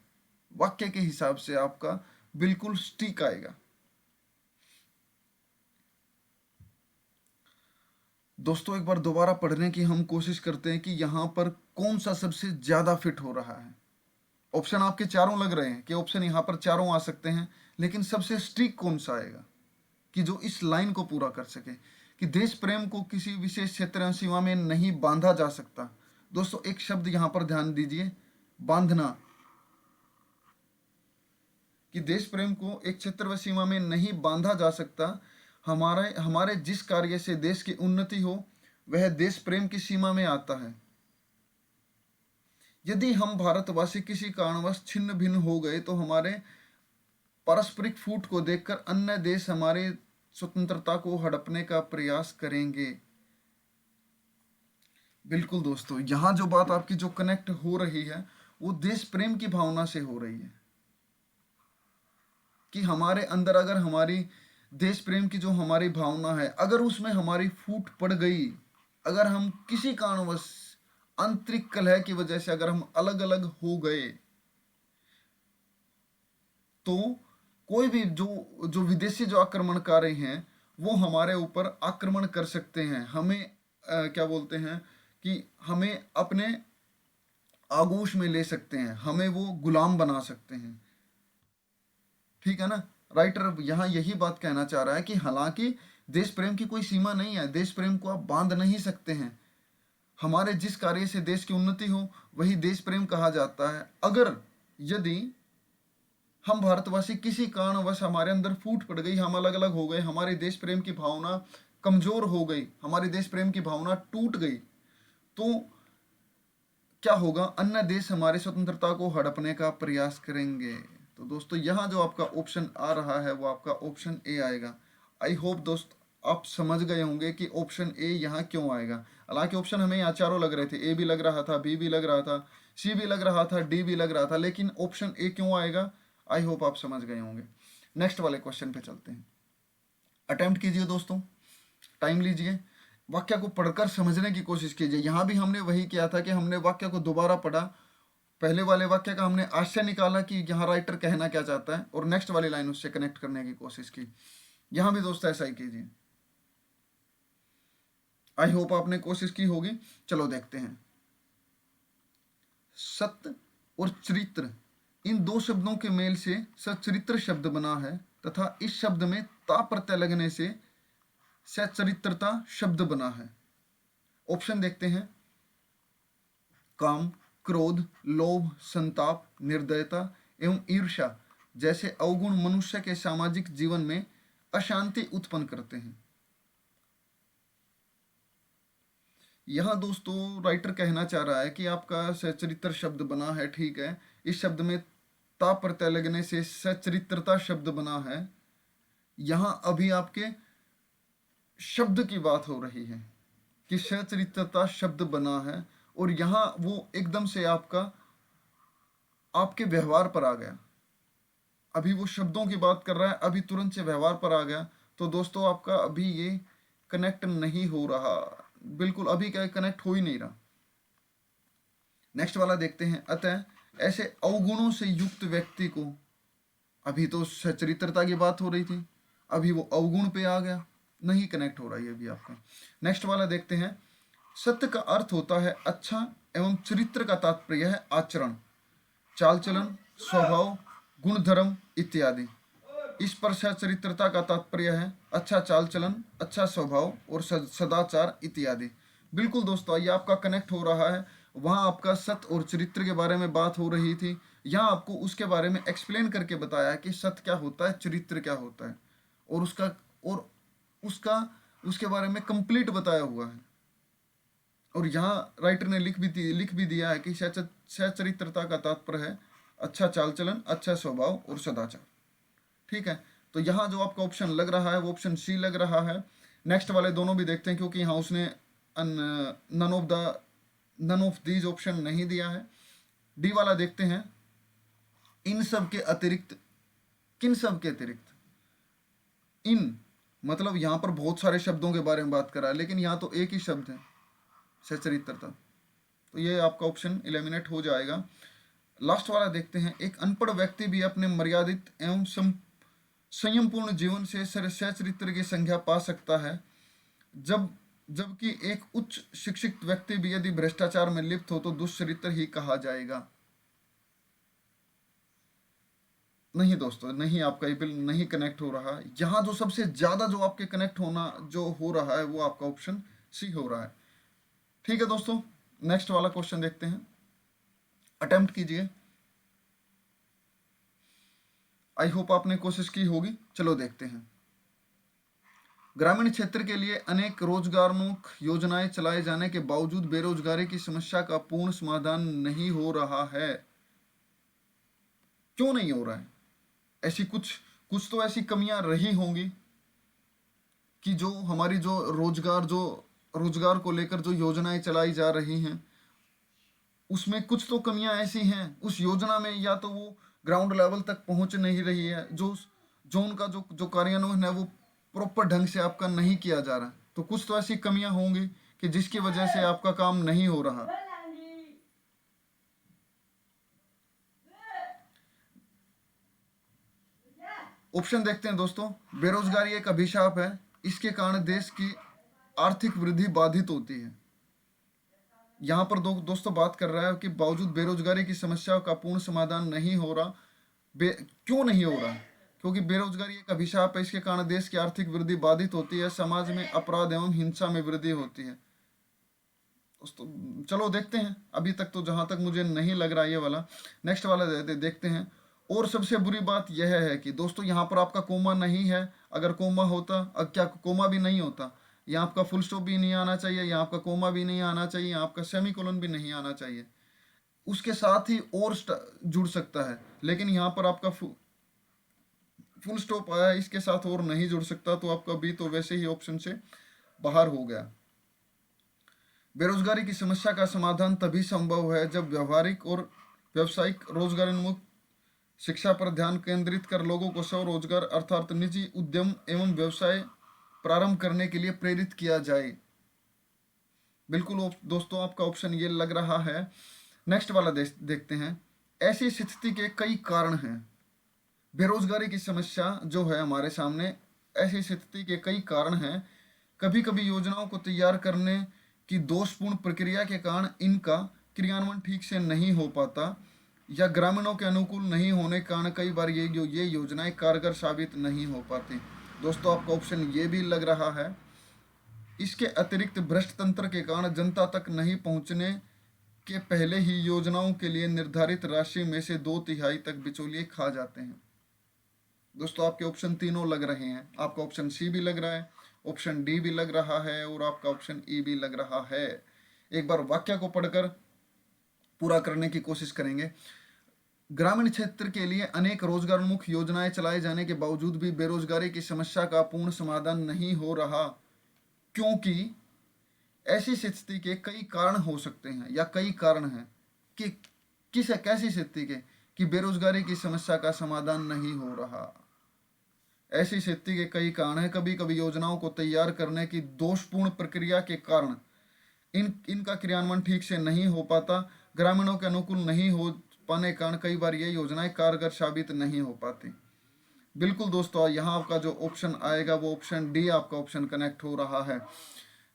वाक्य के हिसाब से आपका बिल्कुल स्टिक आएगा। दोस्तों, एक बार दोबारा पढ़ने की हम कोशिश करते हैं कि यहाँ पर कौन सा सबसे ज़्यादा फिट हो रहा है। ऑप्शन आपके चारों लग रहे हैं कि ऑप्शन यहाँ पर चारों आ सकते हैं, लेकिन सबसे स्ट्रिक्ट कौन सा आएगा कि जो इस लाइन को पूरा कर सके कि देश प्रेम को किसी विशेष क्षेत्र या सीमा में नहीं बांधा जा सकता। दोस्तों, एक शब्द यहाँ पर ध्यान दीजिए, बांधना। कि देश प्रेम को एक क्षेत्र व सीमा में नहीं बांधा जा सकता। हमारे जिस कार्य से देश की उन्नति हो वह देश प्रेम की सीमा में आता है। यदि हम भारतवासी किसी कारणवश छिन्न भिन्न हो गए तो हमारे पारस्परिक फूट को देखकर अन्य देश हमारी स्वतंत्रता को हड़पने का प्रयास करेंगे। बिल्कुल दोस्तों, यहाँ जो बात आपकी जो कनेक्ट हो रही है वो देश प्रेम की भावना से हो रही है कि हमारे अंदर अगर हमारी देश प्रेम की जो हमारी भावना है अगर उसमें हमारी फूट पड़ गई, अगर हम किसी कारणवश आंतरिक कलह की वजह से अगर हम अलग अलग हो गए तो कोई भी जो विदेशी जो आक्रमणकारी हैं वो हमारे ऊपर आक्रमण कर सकते हैं। हमें क्या बोलते हैं कि हमें अपने आगोश में ले सकते हैं, हमें वो गुलाम बना सकते हैं। ठीक है ना। राइटर यहाँ यही बात कहना चाह रहा है कि हालांकि देश प्रेम की कोई सीमा नहीं है, देश प्रेम को आप बांध नहीं सकते हैं। हमारे जिस कार्य से देश की उन्नति हो वही देश प्रेम कहा जाता है। अगर यदि हम भारतवासी किसी कारणवश हमारे अंदर फूट पड़ गई, हम अलग अलग हो गए, हमारी देश प्रेम की भावना कमजोर हो गई, हमारी देश प्रेम की भावना टूट गई, तो क्या होगा? अन्य देश हमारी स्वतंत्रता को हड़पने का प्रयास करेंगे। तो दोस्तों यहाँ जो आपका ऑप्शन आ रहा है वो आपका ऑप्शन ए आएगा। आई होप दोस्त आप समझ गए होंगे कि ऑप्शन ए यहाँ क्यों आएगा। हालांकि ऑप्शन हमें यहाँ चारों लग रहे थे, ए भी लग रहा था, बी भी लग रहा था, सी भी लग रहा था, डी भी लग रहा था, लेकिन ऑप्शन ए क्यों आएगा आई होप आप समझ गए होंगे। नेक्स्ट वाले क्वेश्चन पे चलते हैं। अटेम्प्ट कीजिए दोस्तों, टाइम लीजिए, वाक्य को पढ़कर समझने की कोशिश कीजिए। यहाँ भी हमने वही किया था कि हमने वाक्य को दोबारा पढ़ा, पहले वाले वाक्य का हमने आशय निकाला कि यहाँ राइटर कहना क्या चाहता है, और नेक्स्ट वाली लाइन उससे कनेक्ट करने की कोशिश की। यहाँ भी दोस्तों ऐसा ही कीजिए। आई होप आपने कोशिश की होगी। चलो देखते हैं। सत्य और चरित्र, इन दो शब्दों के मेल से सचरित्र शब्द बना है, तथा इस शब्द में ता प्रत्यय लगने से सचरित्रता शब्द बना है। ऑप्शन देखते हैं। काम, क्रोध, लोभ, संताप, निर्दयता एवं ईर्ष्या जैसे अवगुण मनुष्य के सामाजिक जीवन में अशांति उत्पन्न करते हैं। यहां दोस्तों राइटर कहना चाह रहा है कि आपका सचरित्र शब्द बना है, ठीक है, इस शब्द में ता प्रत्यय लगने से सचरित्रता शब्द बना है। यहां अभी आपके शब्द की बात हो रही है कि सचरित्रता शब्द बना है, और यहां वो एकदम से आपके व्यवहार पर आ गया। अभी वो शब्दों की बात कर रहा है, अभी तुरंत से व्यवहार पर आ गया। तो दोस्तों आपका अभी ये कनेक्ट नहीं हो रहा, बिल्कुल अभी क्या कनेक्ट हो ही नहीं रहा। नेक्स्ट वाला देखते हैं। अतः ऐसे अवगुणों से युक्त व्यक्ति को, अभी तो सचरित्रता की बात हो रही थी, अभी वो अवगुण पे आ गया, नहीं कनेक्ट हो रहा है अभी आपका। नेक्स्ट वाला देखते हैं। सत्य का अर्थ होता है अच्छा, एवं चरित्र का तात्पर्य है आचरण, चाल चलन, स्वभाव, गुण धर्म इत्यादि। इस पर सचरित्रता का तात्पर्य है अच्छा चाल चलन, अच्छा स्वभाव और सदाचार इत्यादि। बिल्कुल दोस्तों, ये आपका कनेक्ट हो रहा है। वहाँ आपका सत्य और चरित्र के बारे में बात हो रही थी, यहाँ आपको उसके बारे में एक्सप्लेन करके बताया कि सत्य क्या होता है, चरित्र क्या होता है, और उसके बारे में कंप्लीट बताया हुआ है। और यहाँ राइटर ने लिख भी दिया है कि सचरित्रता का तात्पर्य है अच्छा चाल चलन, अच्छा स्वभाव और सदाचार। ठीक है, तो यहाँ जो आपका ऑप्शन लग रहा है वो ऑप्शन सी लग रहा है। नेक्स्ट वाले दोनों भी देखते हैं, क्योंकि यहाँ उसने नन ऑफ दीज ऑप्शन नहीं दिया है। डी वाला देखते हैं। इन सब के अतिरिक्त, किन सब के अतिरिक्त? इन मतलब यहाँ पर बहुत सारे शब्दों के बारे में बात कर रहा है, लेकिन यहाँ तो एक ही शब्द है, सचरित्रता। तो ये आपका ऑप्शन एलिमिनेट हो जाएगा। लास्ट वाला देखते हैं। एक अनपढ़ व्यक्ति भी अपने मर्यादित एवं संयमपूर्ण जीवन से सचरित्र की संज्ञा पा सकता है, जबकि एक उच्च शिक्षित व्यक्ति भी यदि भ्रष्टाचार में लिप्त हो तो दुष्चरित्र ही कहा जाएगा। नहीं दोस्तों, नहीं, आपका ये बिल नहीं कनेक्ट हो रहा। यहाँ जो सबसे ज्यादा जो आपके कनेक्ट होना जो हो रहा है वो आपका ऑप्शन सी हो रहा है। ठीक है दोस्तों, नेक्स्ट वाला क्वेश्चन देखते हैं। अटेम्प्ट कीजिए। आई होप आपने कोशिश की होगी। चलो देखते हैं। ग्रामीण क्षेत्र के लिए अनेक रोजगारोन्मुख योजनाएं चलाए जाने के बावजूद बेरोजगारी की समस्या का पूर्ण समाधान नहीं हो रहा है। क्यों नहीं हो रहा है? ऐसी कुछ तो ऐसी कमियां रही होंगी कि जो हमारी जो रोजगार को लेकर जो योजनाएं चलाई जा रही हैं उसमें कुछ तो कमियां ऐसी हैं उस योजना में, या तो वो ग्राउंड लेवल तक पहुंच नहीं रही है, जो उनका जो कार्यान्वयन है वो प्रॉपर ढंग से आपका नहीं किया जा रहा। तो कुछ तो ऐसी कमियां होंगी कि जिसकी वजह से आपका काम नहीं हो रहा। ऑप्शन देखते हैं दोस्तों। बेरोजगारी एक अभिशाप है, इसके कारण देश की आर्थिक वृद्धि बाधित होती है। यहाँ पर दोस्तों बात कर रहा है कि बावजूद बेरोजगारी की समस्या का पूर्ण समाधान नहीं हो रहा। क्यों नहीं हो रहा? क्योंकि बेरोजगारी एक अभिशाप है, इसके कारण देश की आर्थिक वृद्धि बाधित होती है, समाज में अपराध एवं हिंसा में वृद्धि होती है। दोस्तों चलो देखते हैं, अभी तक तो जहां तक मुझे नहीं लग रहा ये वाला, नेक्स्ट वाला देखते हैं। और सबसे बुरी बात यह है कि दोस्तों यहाँ पर आपका कोमा नहीं है। अगर कोमा होता, क्या कोमा भी नहीं होता, यहाँ आपका फुल स्टॉप भी नहीं आना चाहिए, यहाँ आपका कोमा भी नहीं आना चाहिए, यहाँ आपका सेमीकोलन भी नहीं आना चाहिए, उसके साथ ही और जुड़ सकता है, लेकिन यहाँ पर आपका फुल स्टॉप आया, इसके साथ और नहीं जुड़ सकता, तो आपका बी तो वैसे ही ऑप्शन से बाहर हो गया। बेरोजगारी की समस्या का समाधान तभी संभव है जब व्यवहारिक और व्यावसायिक रोजगारोन्मुख शिक्षा पर ध्यान केंद्रित कर लोगों को स्वरोजगार अर्थात निजी उद्यम एवं व्यवसाय प्रारंभ करने के लिए प्रेरित किया जाए। बिल्कुल दोस्तों आपका ऑप्शन ये लग रहा है। नेक्स्ट वाला देखते हैं। ऐसी स्थिति के कई कारण हैं। बेरोजगारी की समस्या जो है हमारे सामने, ऐसी स्थिति के कई कारण हैं। कभी कभी योजनाओं को तैयार करने की दोषपूर्ण प्रक्रिया के कारण इनका क्रियान्वयन ठीक से नहीं हो पाता, या ग्रामीणों के अनुकूल नहीं होने के कारण कई बार ये योजनाएं कारगर साबित नहीं हो पाती। दोस्तों आपका ऑप्शन ये भी लग रहा है। इसके अतिरिक्त भ्रष्ट तंत्र के कारण जनता तक नहीं पहुंचने के पहले ही योजनाओं के लिए निर्धारित राशि में से 2/3 तक बिचौलिए खा जाते हैं। दोस्तों आपके ऑप्शन तीनों लग रहे हैं। आपका ऑप्शन सी भी लग रहा है, ऑप्शन डी भी लग रहा है, और आपका ऑप्शन ई भी लग रहा है। एक बार वाक्य को पढ़कर पूरा करने की कोशिश करेंगे। ग्रामीण क्षेत्र के लिए अनेक रोजगारोन्मुख योजनाएं चलाए जाने के बावजूद भी बेरोजगारी की समस्या का पूर्ण समाधान नहीं हो रहा, क्योंकि ऐसी स्थिति के कई कारण हो सकते हैं, या कई कारण हैं कि कैसी स्थिति के कि बेरोजगारी की समस्या का समाधान नहीं हो रहा। ऐसी स्थिति के कई कारण हैं। कभी कभी योजनाओं को तैयार करने की दोषपूर्ण प्रक्रिया के कारण इनका क्रियान्वयन ठीक से नहीं हो पाता, ग्रामीणों के अनुकूल नहीं हो पाने के कारण कई बार ये योजनाएं कारगर साबित नहीं हो पाती। बिल्कुल दोस्तों यहाँ आपका जो ऑप्शन आएगा वो ऑप्शन डी आपका ऑप्शन कनेक्ट हो रहा है।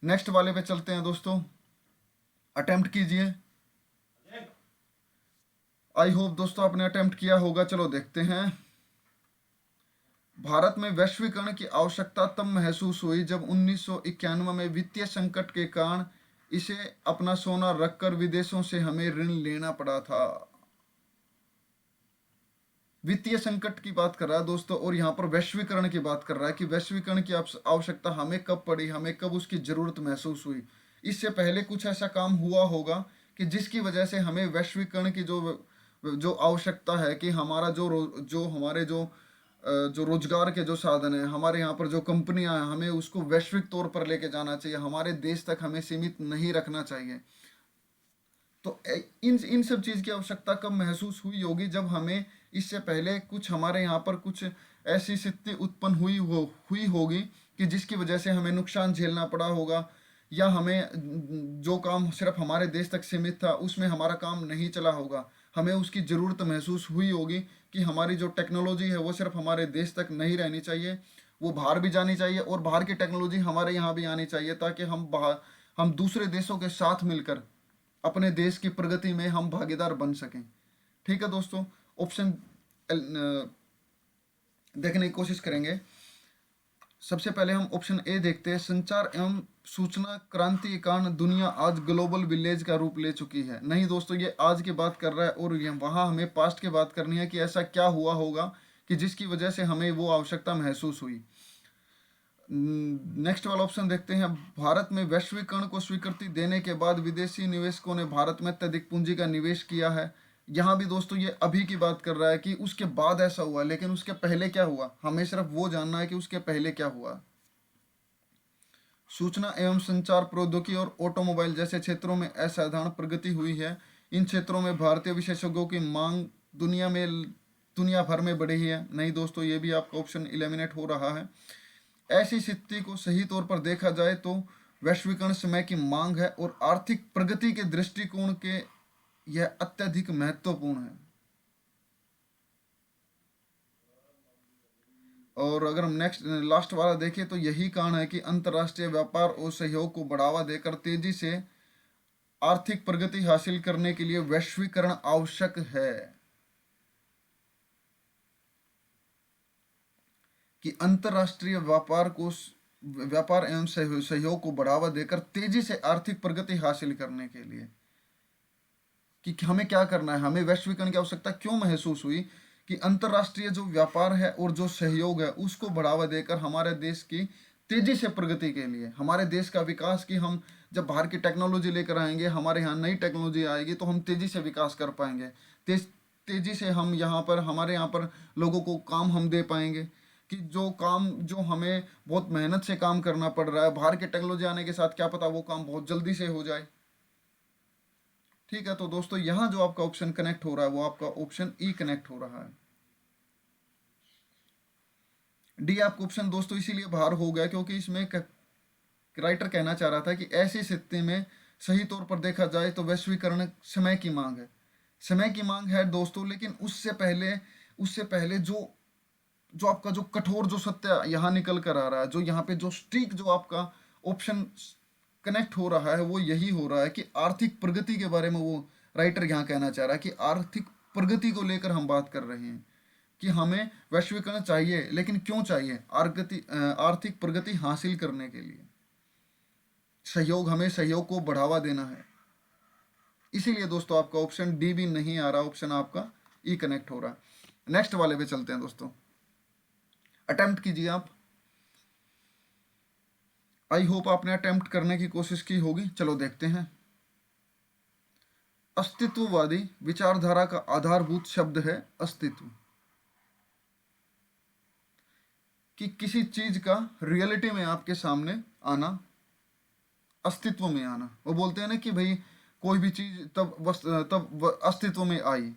नेक्स्ट वाले पे चलते हैं दोस्तों, अटेम्प्ट कीजिए। आई होप दोस्तों आपने अटेम्प्ट किया होगा। चलो देखते हैं। भारत में वैश्वीकरण की आवश्यकता तब महसूस हुई जब 1991 में वित्तीय संकट के कारण इसे अपना सोना रखकर विदेशों से हमें ऋण लेना पड़ा था। वित्तीय संकट की बात कर रहा है दोस्तों, और यहाँ पर वैश्वीकरण की बात कर रहा है कि वैश्वीकरण की आवश्यकता हमें कब पड़ी, हमें कब उसकी जरूरत महसूस हुई। इससे पहले कुछ ऐसा काम हुआ होगा कि जिसकी वजह से हमें वैश्वीकरण की जो आवश्यकता है कि हमारा जो रोजगार के जो साधन है, हमारे यहाँ पर जो कंपनियां हैं, हमें उसको वैश्विक तौर पर लेके जाना चाहिए, हमारे देश तक हमें सीमित नहीं रखना चाहिए। तो इन सब चीज़ की आवश्यकता कब महसूस हुई होगी, जब हमें इससे पहले कुछ हमारे यहाँ पर कुछ ऐसी स्थिति उत्पन्न हुई होगी कि जिसकी वजह से हमें नुकसान झेलना पड़ा होगा, या हमें जो काम सिर्फ हमारे देश तक सीमित था उसमें हमारा काम नहीं चला होगा, हमें उसकी ज़रूरत महसूस हुई होगी कि हमारी जो टेक्नोलॉजी है वो सिर्फ हमारे देश तक नहीं रहनी चाहिए, वो बाहर भी जानी चाहिए, और बाहर की टेक्नोलॉजी हमारे यहाँ भी आनी चाहिए, ताकि हम दूसरे देशों के साथ मिलकर अपने देश की प्रगति में हम भागीदार बन सकें। ठीक है दोस्तों, ऑप्शन देखने की कोशिश करेंगे। सबसे पहले हम ऑप्शन ए देखते हैं। संचार एवं सूचना क्रांति के कारण दुनिया आज ग्लोबल विलेज का रूप ले चुकी है। नहीं दोस्तों, ये आज की बात कर रहा है, और वहाँ हमें पास्ट की बात करनी है कि ऐसा क्या हुआ होगा कि जिसकी वजह से हमें वो आवश्यकता महसूस हुई। नेक्स्ट वाला ऑप्शन देखते हैं। भारत में वैश्वीकरण को स्वीकृति देने के बाद विदेशी निवेशकों ने भारत में अत्यधिक पूंजी का निवेश किया है। यहाँ भी दोस्तों ये अभी की बात कर रहा है कि उसके बाद ऐसा हुआ, लेकिन उसके पहले क्या हुआ, हमें सिर्फ वो जानना है कि उसके पहले क्या हुआ। सूचना एवं संचार प्रौद्योगिकी और ऑटोमोबाइल जैसे क्षेत्रों में असाधारण प्रगति हुई है। इन क्षेत्रों में भारतीय विशेषज्ञों की मांग दुनिया भर में बढ़ी है। नहीं दोस्तों, ये भी आपका ऑप्शन एलिमिनेट हो रहा है। ऐसी स्थिति को सही तौर पर देखा जाए तो वैश्वीकरण समय की मांग है, और आर्थिक प्रगति के दृष्टिकोण के यह अत्यधिक महत्वपूर्ण है। और अगर हम लास्ट वाला देखें तो यही कारण है कि अंतर्राष्ट्रीय व्यापार और सहयोग को बढ़ावा देकर तेजी से आर्थिक प्रगति हासिल करने के लिए वैश्वीकरण आवश्यक है। कि अंतरराष्ट्रीय व्यापार एवं सहयोग को बढ़ावा देकर तेजी से आर्थिक प्रगति हासिल करने के लिए, कि हमें क्या करना है, हमें वैश्वीकरण की आवश्यकता क्यों महसूस हुई, कि अंतरराष्ट्रीय जो व्यापार है और जो सहयोग है उसको बढ़ावा देकर हमारे देश की तेजी से प्रगति के लिए, हमारे देश का विकास, कि हम जब बाहर की टेक्नोलॉजी लेकर आएंगे, हमारे यहाँ नई टेक्नोलॉजी आएगी तो हम तेजी से विकास कर पाएंगे, तेजी से हम यहाँ पर, हमारे यहाँ पर लोगों को काम हम दे पाएंगे, कि जो काम जो हमें बहुत मेहनत से काम करना पड़ रहा है, बाहर की टेक्नोलॉजी आने के साथ क्या पता वो काम बहुत जल्दी से हो जाए। ठीक है, तो दोस्तों यहाँ जो आपका ऑप्शन कनेक्ट हो रहा है वो आपका ऑप्शन ई कनेक्ट हो रहा है। डी आपका ऑप्शन दोस्तों इसीलिए बाहर हो गया क्योंकि इसमें राइटर कहना चाह रहा था कि ऐसी स्थिति में सही तौर पर देखा जाए तो वैश्वीकरण समय की मांग है, समय की मांग है दोस्तों, लेकिन उससे पहले जो जो आपका जो कठोर जो सत्य यहाँ निकल कर आ रहा है, जो यहाँ पे जो स्ट्रीक जो आपका ऑप्शन कनेक्ट हो रहा है वो यही हो रहा है कि आर्थिक प्रगति के बारे में वो राइटर यहाँ कहना चाह रहा है कि आर्थिक प्रगति को लेकर हम बात कर रहे हैं कि हमें वैश्वीकरण चाहिए, लेकिन क्यों चाहिए, आर्थिक प्रगति हासिल करने के लिए सहयोग, हमें सहयोग को बढ़ावा देना है। इसीलिए दोस्तों आपका ऑप्शन डी भी नहीं आ रहा, ऑप्शन आपका ई कनेक्ट हो रहा है। नेक्स्ट वाले पे चलते हैं दोस्तों, अटेम्प्ट कीजिए आप। आई होप आपने अटेम्प्ट करने की कोशिश की होगी। चलो देखते हैं। अस्तित्ववादी विचारधारा का आधारभूत शब्द है अस्तित्व, कि किसी चीज का रियलिटी में आपके सामने आना, अस्तित्व में आना। वो बोलते हैं ना कि भाई कोई भी चीज तब अस्तित्व में आई,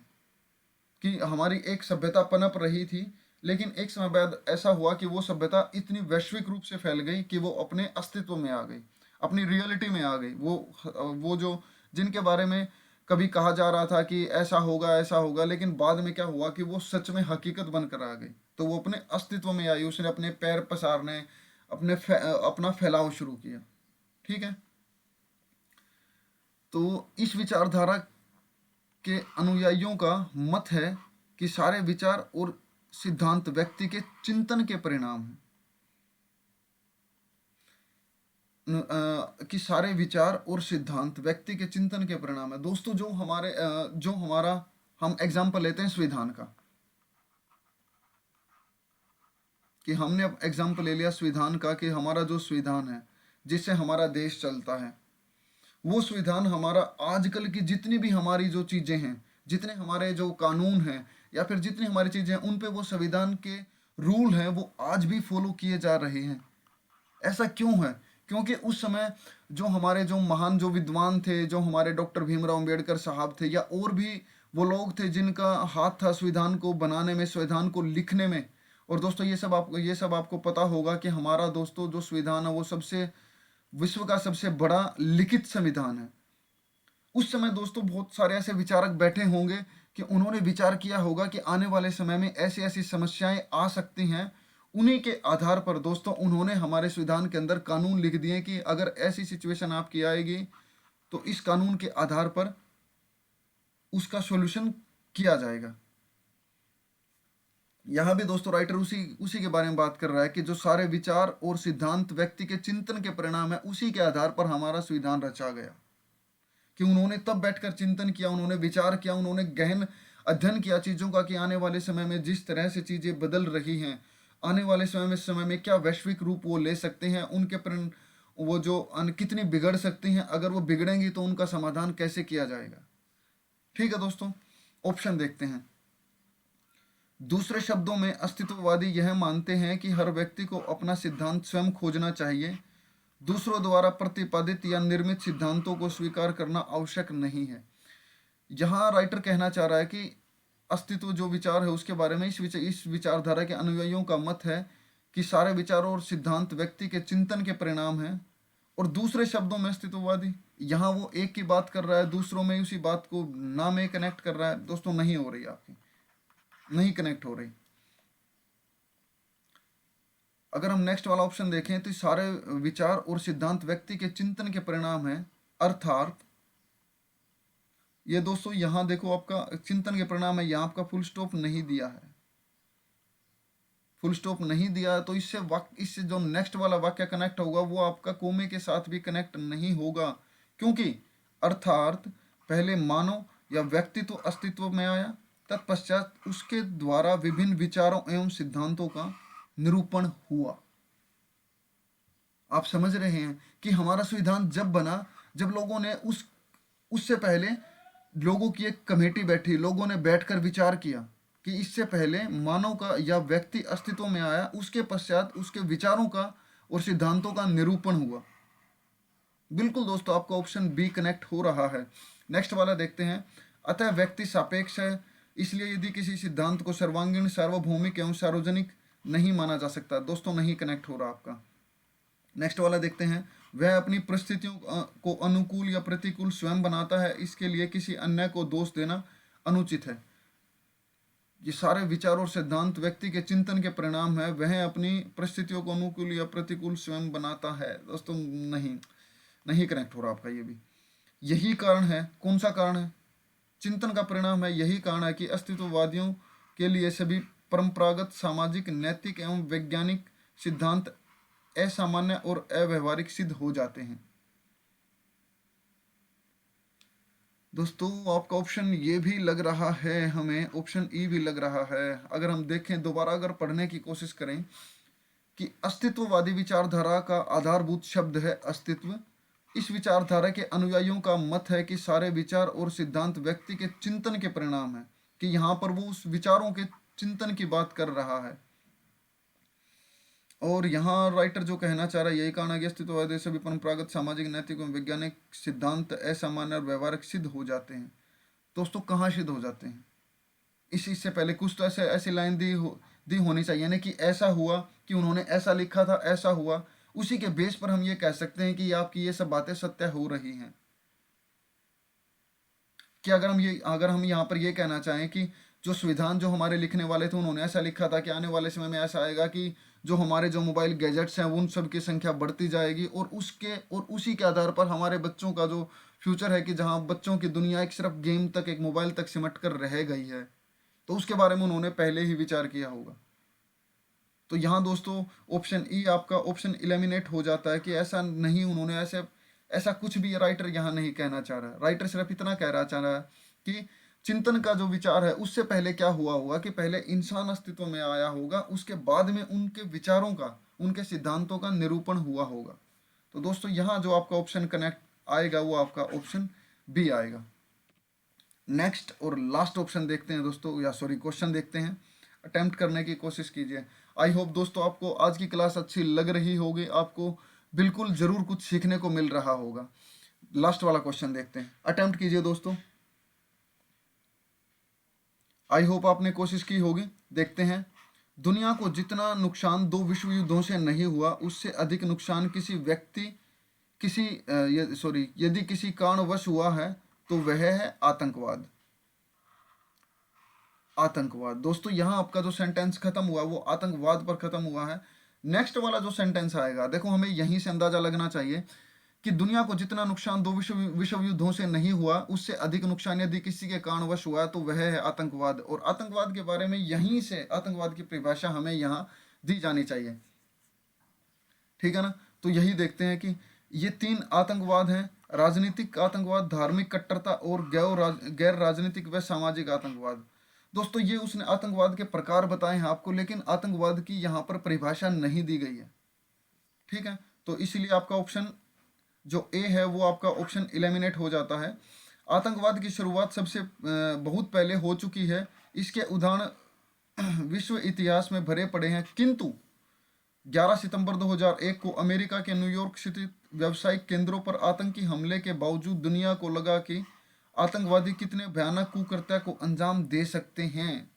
कि हमारी एक सभ्यता पनप रही थी, लेकिन एक समय बाद ऐसा हुआ कि वो सभ्यता इतनी वैश्विक रूप से फैल गई कि वो अपने अस्तित्व में आ गई, अपनी रियलिटी में आ गई। वो जो जिनके बारे में कभी कहा जा रहा था कि ऐसा होगा, लेकिन बाद में क्या हुआ कि वो सच में हकीकत बनकर आ गई, तो वो अपने अस्तित्व में आई, उसने अपने पैर पसारने, अपना फैलाव शुरू किया। ठीक है, तो इस विचारधारा के अनुयायियों का मत है कि सारे विचार और सिद्धांत व्यक्ति के चिंतन के परिणाम हैं, कि सारे विचार और सिद्धांत व्यक्ति के चिंतन के परिणाम है। दोस्तों जो हमारा हम एग्जाम्पल लेते हैं संविधान का, कि हमने अब एग्जाम्पल ले लिया संविधान का, कि हमारा जो संविधान है जिससे हमारा देश चलता है, वो संविधान हमारा आजकल की जितनी भी हमारी जो चीज़ें हैं, जितने हमारे जो कानून हैं या फिर जितनी हमारी चीज़ें हैं, उन पे वो संविधान के रूल हैं वो आज भी फॉलो किए जा रहे हैं। ऐसा क्यों है? क्योंकि उस समय जो हमारे जो महान जो विद्वान थे, जो हमारे डॉक्टर भीमराव अंबेडकर साहब थे, या और भी वो लोग थे जिनका हाथ था संविधान को बनाने में, संविधान को लिखने में। और दोस्तों ये सब आपको पता होगा कि हमारा दोस्तों जो संविधान है वो विश्व का सबसे बड़ा लिखित संविधान है। उस समय दोस्तों बहुत सारे ऐसे विचारक बैठे होंगे कि उन्होंने विचार किया होगा कि आने वाले समय में ऐसी ऐसी समस्याएं आ सकती हैं। उन्हीं के आधार पर दोस्तों उन्होंने हमारे संविधान के अंदर कानून लिख दिए कि अगर ऐसी सिचुएशन आपकी आएगी तो इस कानून के आधार पर उसका सॉल्यूशन किया जाएगा। यहाँ भी दोस्तों राइटर उसी के बारे में बात कर रहा है कि जो सारे विचार और सिद्धांत व्यक्ति के चिंतन के परिणाम है, उसी के आधार पर हमारा संविधान रचा गया। कि उन्होंने तब बैठकर चिंतन किया, उन्होंने विचार किया, उन्होंने गहन अध्ययन किया चीज़ों का कि आने वाले समय में जिस तरह से चीज़ें बदल रही हैं, आने वाले समय में क्या वैश्विक रूप वो ले सकते हैं, उनके वो जो कितनी बिगड़ सकती हैं, अगर वो बिगड़ेंगी तो उनका समाधान कैसे किया जाएगा। ठीक है दोस्तों, ऑप्शन देखते हैं। दूसरे शब्दों में अस्तित्ववादी यह मानते हैं कि हर व्यक्ति को अपना सिद्धांत स्वयं खोजना चाहिए, दूसरों द्वारा प्रतिपादित या निर्मित सिद्धांतों को स्वीकार करना आवश्यक नहीं है। यहाँ राइटर कहना चाह रहा है कि अस्तित्व जो विचार है उसके बारे में इस विचारधारा के अनुयायियों का मत है कि सारे विचारों और सिद्धांत व्यक्ति के चिंतन के परिणाम हैं। और दूसरे शब्दों में अस्तित्ववादी यहाँ वो एक की बात कर रहा है, दूसरों में उसी बात को ना में कनेक्ट कर रहा है। दोस्तों नहीं हो रही, आपकी नहीं कनेक्ट हो रही। अगर हम नेक्स्ट वाला ऑप्शन देखें तो सारे विचार और सिद्धांत व्यक्ति के चिंतन के परिणाम हैं, अर्थात ये दोस्तों यहाँ देखो आपका चिंतन के परिणाम है, यहाँ आपका फुल स्टॉप नहीं दिया है। फुल स्टॉप नहीं दिया तो इससे जो नेक्स्ट वाला वाक्य कनेक्ट होगा वो आपका कोमे के साथ भी कनेक्ट नहीं होगा, क्योंकि अर्थात पहले मानव या व्यक्तित्व अस्तित्व में आया, तत्पश्चात उसके द्वारा विभिन्न विचारों एवं सिद्धांतों का निरूपण हुआ। आप समझ रहे हैं कि हमारा संविधान जब बना, जब लोगों ने उससे पहले लोगों की एक कमेटी बैठी, लोगों ने बैठकर विचार किया कि इससे पहले मानव का या व्यक्ति अस्तित्व में आया, उसके पश्चात उसके विचारों का और सिद्धांतों का निरूपण हुआ। बिल्कुल दोस्तों, आपका ऑप्शन बी कनेक्ट हो रहा है। नेक्स्ट वाला देखते हैं। अतः व्यक्ति सापेक्ष है, इसलिए यदि किसी सिद्धांत को सर्वांगीण, सार्वभौमिक एवं सार्वजनिक नहीं माना जा सकता। दोस्तों नहीं कनेक्ट हो रहा आपका। नेक्स्ट वाला देखते हैं। वह अपनी परिस्थितियों को अनुकूल या प्रतिकूल स्वयं बनाता है, इसके लिए किसी अन्य को दोष देना अनुचित है। ये सारे विचार और सिद्धांत व्यक्ति के चिंतन के परिणाम है। वह अपनी परिस्थितियों को अनुकूल या प्रतिकूल स्वयं बनाता है। दोस्तों नहीं कनेक्ट हो रहा आपका ये भी। यही कारण है, कौन सा कारण है? चिंतन का परिणाम है। यही कारण है कि अस्तित्ववादियों के लिए सभी परंपरागत सामाजिक, नैतिक एवं वैज्ञानिक सिद्धांत असामान्य और अव्यवहारिक सिद्ध हो जाते हैं। दोस्तों आपका ऑप्शन ये भी लग रहा है, हमें ऑप्शन ई भी लग रहा है। अगर हम देखें दोबारा, अगर पढ़ने की कोशिश करें कि अस्तित्ववादी विचारधारा का आधारभूत शब्द है अस्तित्व। इस विचारधारा के अनुयायियों का मत है कि सारे विचार और सिद्धांत व्यक्ति के चिंतन के परिणाम है, कि यहाँ पर वो उस विचारों के चिंतन की बात कर रहा है। और यहाँ राइटर जो कहना चाह रहा है, यही कारण है कि अस्तित्ववादी सभी परंपरागत सामाजिक, नैतिक एवं वैज्ञानिक सिद्धांत असामान्य और व्यवहारिक सिद्ध हो जाते हैं। दोस्तों कहाँ सिद्ध हो जाते हैं? इससे पहले कुछ तो ऐसी लाइन दी होनी चाहिए ना, कि ऐसा हुआ, कि उन्होंने ऐसा लिखा था, ऐसा हुआ। उसी के बेस पर हम ये कह सकते हैं कि आपकी ये सब बातें सत्य हो रही हैं। कि अगर हम यहाँ पर ये कहना चाहें कि जो संविधान जो हमारे लिखने वाले थे उन्होंने ऐसा लिखा था कि आने वाले समय में ऐसा आएगा कि जो हमारे जो मोबाइल गैजेट्स हैं उन सब की संख्या बढ़ती जाएगी, और उसी के आधार पर हमारे बच्चों का जो फ्यूचर है, कि जहाँ बच्चों की दुनिया एक सिर्फ गेम तक, एक मोबाइल तक सिमट कर रह गई है, तो उसके बारे में उन्होंने पहले ही विचार किया होगा। तो यहाँ दोस्तों ऑप्शन ई आपका ऑप्शन इलिमिनेट हो जाता है कि ऐसा नहीं, उन्होंने ऐसा कुछ भी राइटर यहाँ नहीं कहना चाह रहा है। राइटर सिर्फ इतना चाह रहा है कि चिंतन का जो विचार है उससे पहले क्या हुआ होगा, कि पहले इंसान अस्तित्व में आया होगा, उसके बाद में उनके विचारों का, उनके सिद्धांतों का निरूपण हुआ होगा। तो दोस्तों यहाँ जो आपका ऑप्शन कनेक्ट आएगा वो आपका ऑप्शन बी आएगा। नेक्स्ट और लास्ट ऑप्शन देखते हैं दोस्तों, या सॉरी क्वेश्चन देखते हैं। अटेम्प्ट करने की कोशिश कीजिए। आई होप दोस्तों आपको आज की क्लास अच्छी लग रही होगी, आपको बिल्कुल ज़रूर कुछ सीखने को मिल रहा होगा। लास्ट वाला क्वेश्चन देखते हैं, अटेम्प्ट कीजिए दोस्तों। आई होप आपने कोशिश की होगी। देखते हैं। दुनिया को जितना नुकसान 2 विश्व युद्धों से नहीं हुआ, उससे अधिक नुकसान किसी व्यक्ति यदि किसी कारणवश हुआ है तो वह है आतंकवाद। आतंकवाद। दोस्तों यहाँ आपका जो सेंटेंस खत्म हुआ वो आतंकवाद पर खत्म हुआ है। नेक्स्ट वाला जो सेंटेंस आएगा, देखो हमें यहीं से अंदाजा लगना चाहिए कि दुनिया को जितना नुकसान 2 विश्व युद्धों से नहीं हुआ, उससे अधिक नुकसान यदि किसी के कारणवश हुआ तो वह है आतंकवाद। और आतंकवाद के बारे में यहीं से आतंकवाद की परिभाषा हमें यहाँ दी जानी चाहिए। ठीक है ना? तो यही देखते हैं कि ये 3 आतंकवाद हैं: राजनीतिक आतंकवाद, धार्मिक कट्टरता और गैर राजनीतिक व सामाजिक आतंकवाद। दोस्तों ये उसने आतंकवाद के प्रकार बताए हैं आपको, लेकिन आतंकवाद की यहाँ पर परिभाषा नहीं दी गई है। ठीक है, तो इसीलिए आपका ऑप्शन जो ए है वो आपका ऑप्शन इलिमिनेट हो जाता है। आतंकवाद की शुरुआत सबसे बहुत पहले हो चुकी है। इसके उदाहरण विश्व इतिहास में भरे पड़े हैं, किंतु 11 सितंबर 2001 को अमेरिका के न्यूयॉर्क स्थित व्यावसायिक केंद्रों पर आतंकी हमले के बावजूद दुनिया को लगा कि आतंकवादी कितने भयानक कुकृत्य को अंजाम दे सकते हैं।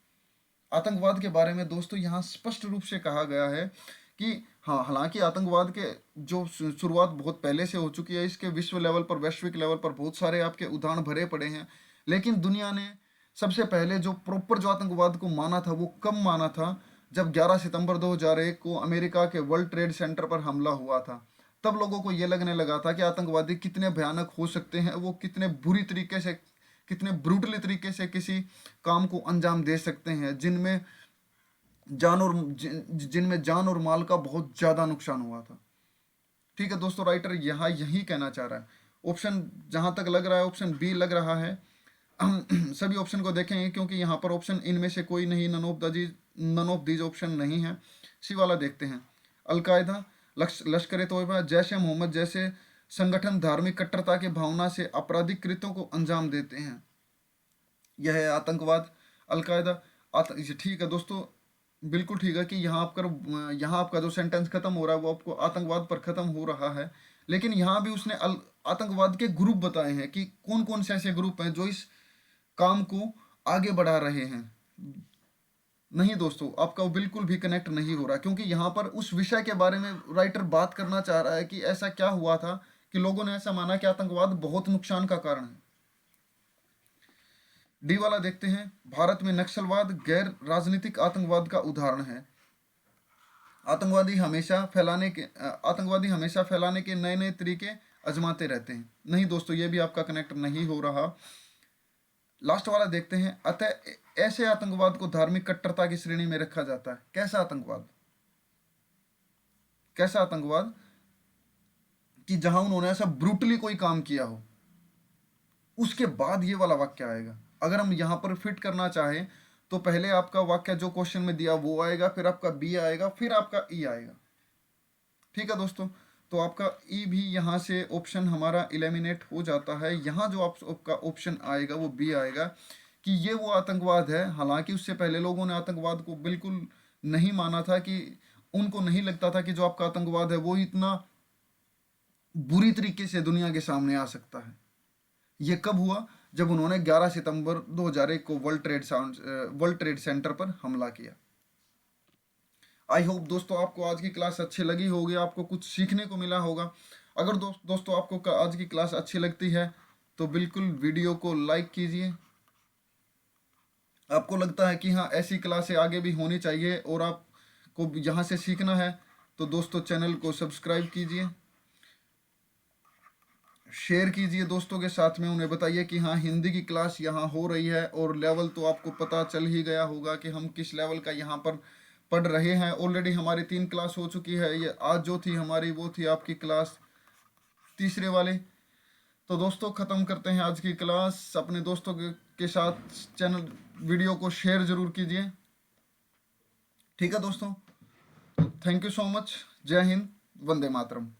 आतंकवाद के बारे में दोस्तों यहाँ स्पष्ट रूप से कहा गया है कि हाँ, हालांकि आतंकवाद के जो शुरुआत बहुत पहले से हो चुकी है, इसके विश्व लेवल पर, वैश्विक लेवल पर बहुत सारे आपके उदाहरण भरे पड़े हैं, लेकिन दुनिया ने सबसे पहले जो प्रॉपर जो आतंकवाद को माना था वो कब माना था? जब 11 सितंबर 2001 को अमेरिका के वर्ल्ड ट्रेड सेंटर पर हमला हुआ था। तब लोगों को ये लगने लगा था कि आतंकवादी कितने भयानक हो सकते हैं, वो कितने बुरी तरीके से, कितने ब्रूटली तरीके से किसी काम को अंजाम दे सकते हैं, जिनमें जिनमें जान और माल का बहुत ज़्यादा नुकसान हुआ था। ठीक है दोस्तों, राइटर यहाँ यही कहना चाह रहा है। ऑप्शन जहाँ तक लग रहा है ऑप्शन बी लग रहा है। हम सभी ऑप्शन को देखेंगे क्योंकि यहाँ पर ऑप्शन इनमें से कोई नहीं, नन ऑफ दीज ऑप्शन नहीं है। सी वाला देखते हैं। अलकायदा, लश्कर तोयबा, जैश ए मोहम्मद जैसे संगठन धार्मिक कट्टरता के भावना से आपराधिक कृत्यों को अंजाम देते हैं। यह है आतंकवाद। अलकायदा ठीक है दोस्तों, बिल्कुल ठीक है कि यहाँ आपका जो सेंटेंस खत्म हो रहा है वो आपको आतंकवाद पर खत्म हो रहा है, लेकिन यहाँ भी उसने आतंकवाद के ग्रुप बताए हैं कि कौन कौन से ऐसे ग्रुप हैं जो इस काम को आगे बढ़ा रहे हैं। नहीं दोस्तों, आपका वो बिल्कुल भी कनेक्ट नहीं हो रहा, क्योंकि यहाँ पर उस विषय के बारे में राइटर बात करना चाह रहा है कि ऐसा क्या हुआ था कि लोगों ने ऐसा माना कि आतंकवाद बहुत नुकसान का कारण है। डी वाला देखते हैं। भारत में नक्सलवाद गैर राजनीतिक आतंकवाद का उदाहरण है। आतंकवादी हमेशा फैलाने के नए नए तरीके आजमाते रहते हैं। नहीं दोस्तों, ये भी आपका कनेक्ट नहीं हो रहा। लास्ट वाला देखते हैं। अतः ऐसे आतंकवाद को धार्मिक कट्टरता की श्रेणी में रखा जाता है। कैसा आतंकवाद कि जहां उन्होंने ऐसा ब्रूटली कोई काम किया हो, उसके बाद ये वाला वाक्य आएगा। अगर हम यहां पर फिट करना चाहें तो पहले आपका वाक्य जो क्वेश्चन में दिया वो आएगा, फिर आपका बी आएगा, फिर आपका ई आएगा। ठीक है दोस्तों, तो आपका ई भी यहाँ से ऑप्शन हमारा इलेमिनेट हो जाता है। यहाँ जो आपका ऑप्शन आएगा वो बी आएगा कि ये वो आतंकवाद है। हालांकि उससे पहले लोगों ने आतंकवाद को बिल्कुल नहीं माना था, कि उनको नहीं लगता था कि जो आपका आतंकवाद है वो इतना बुरी तरीके से दुनिया के सामने आ सकता है। ये कब हुआ? जब उन्होंने 11 सितंबर 2001 को वर्ल्ड ट्रेड सेंटर पर हमला किया। आई होप दोस्तों आपको आज की क्लास अच्छी लगी होगी, आपको कुछ सीखने को मिला होगा। अगर दोस्तों आपको आज की क्लास अच्छी लगती है तो बिल्कुल वीडियो को लाइक कीजिए। आपको लगता है कि हाँ ऐसी क्लासें आगे भी होनी चाहिए और आपको यहाँ से सीखना है तो दोस्तों चैनल को सब्सक्राइब कीजिए, शेयर कीजिए दोस्तों के साथ में। उन्हें बताइए कि हाँ हिंदी की क्लास यहाँ हो रही है, और लेवल तो आपको पता चल ही गया होगा कि हम किस लेवल का यहाँ पर पढ़ रहे हैं। ऑलरेडी हमारी 3 क्लास हो चुकी है। ये आज जो थी हमारी वो थी आपकी क्लास तीसरे वाले। तो दोस्तों ख़त्म करते हैं आज की क्लास। अपने दोस्तों के साथ चैनल वीडियो को शेयर ज़रूर कीजिए। ठीक है दोस्तों, थैंक यू सो मच। जय हिंद, वंदे मातरम।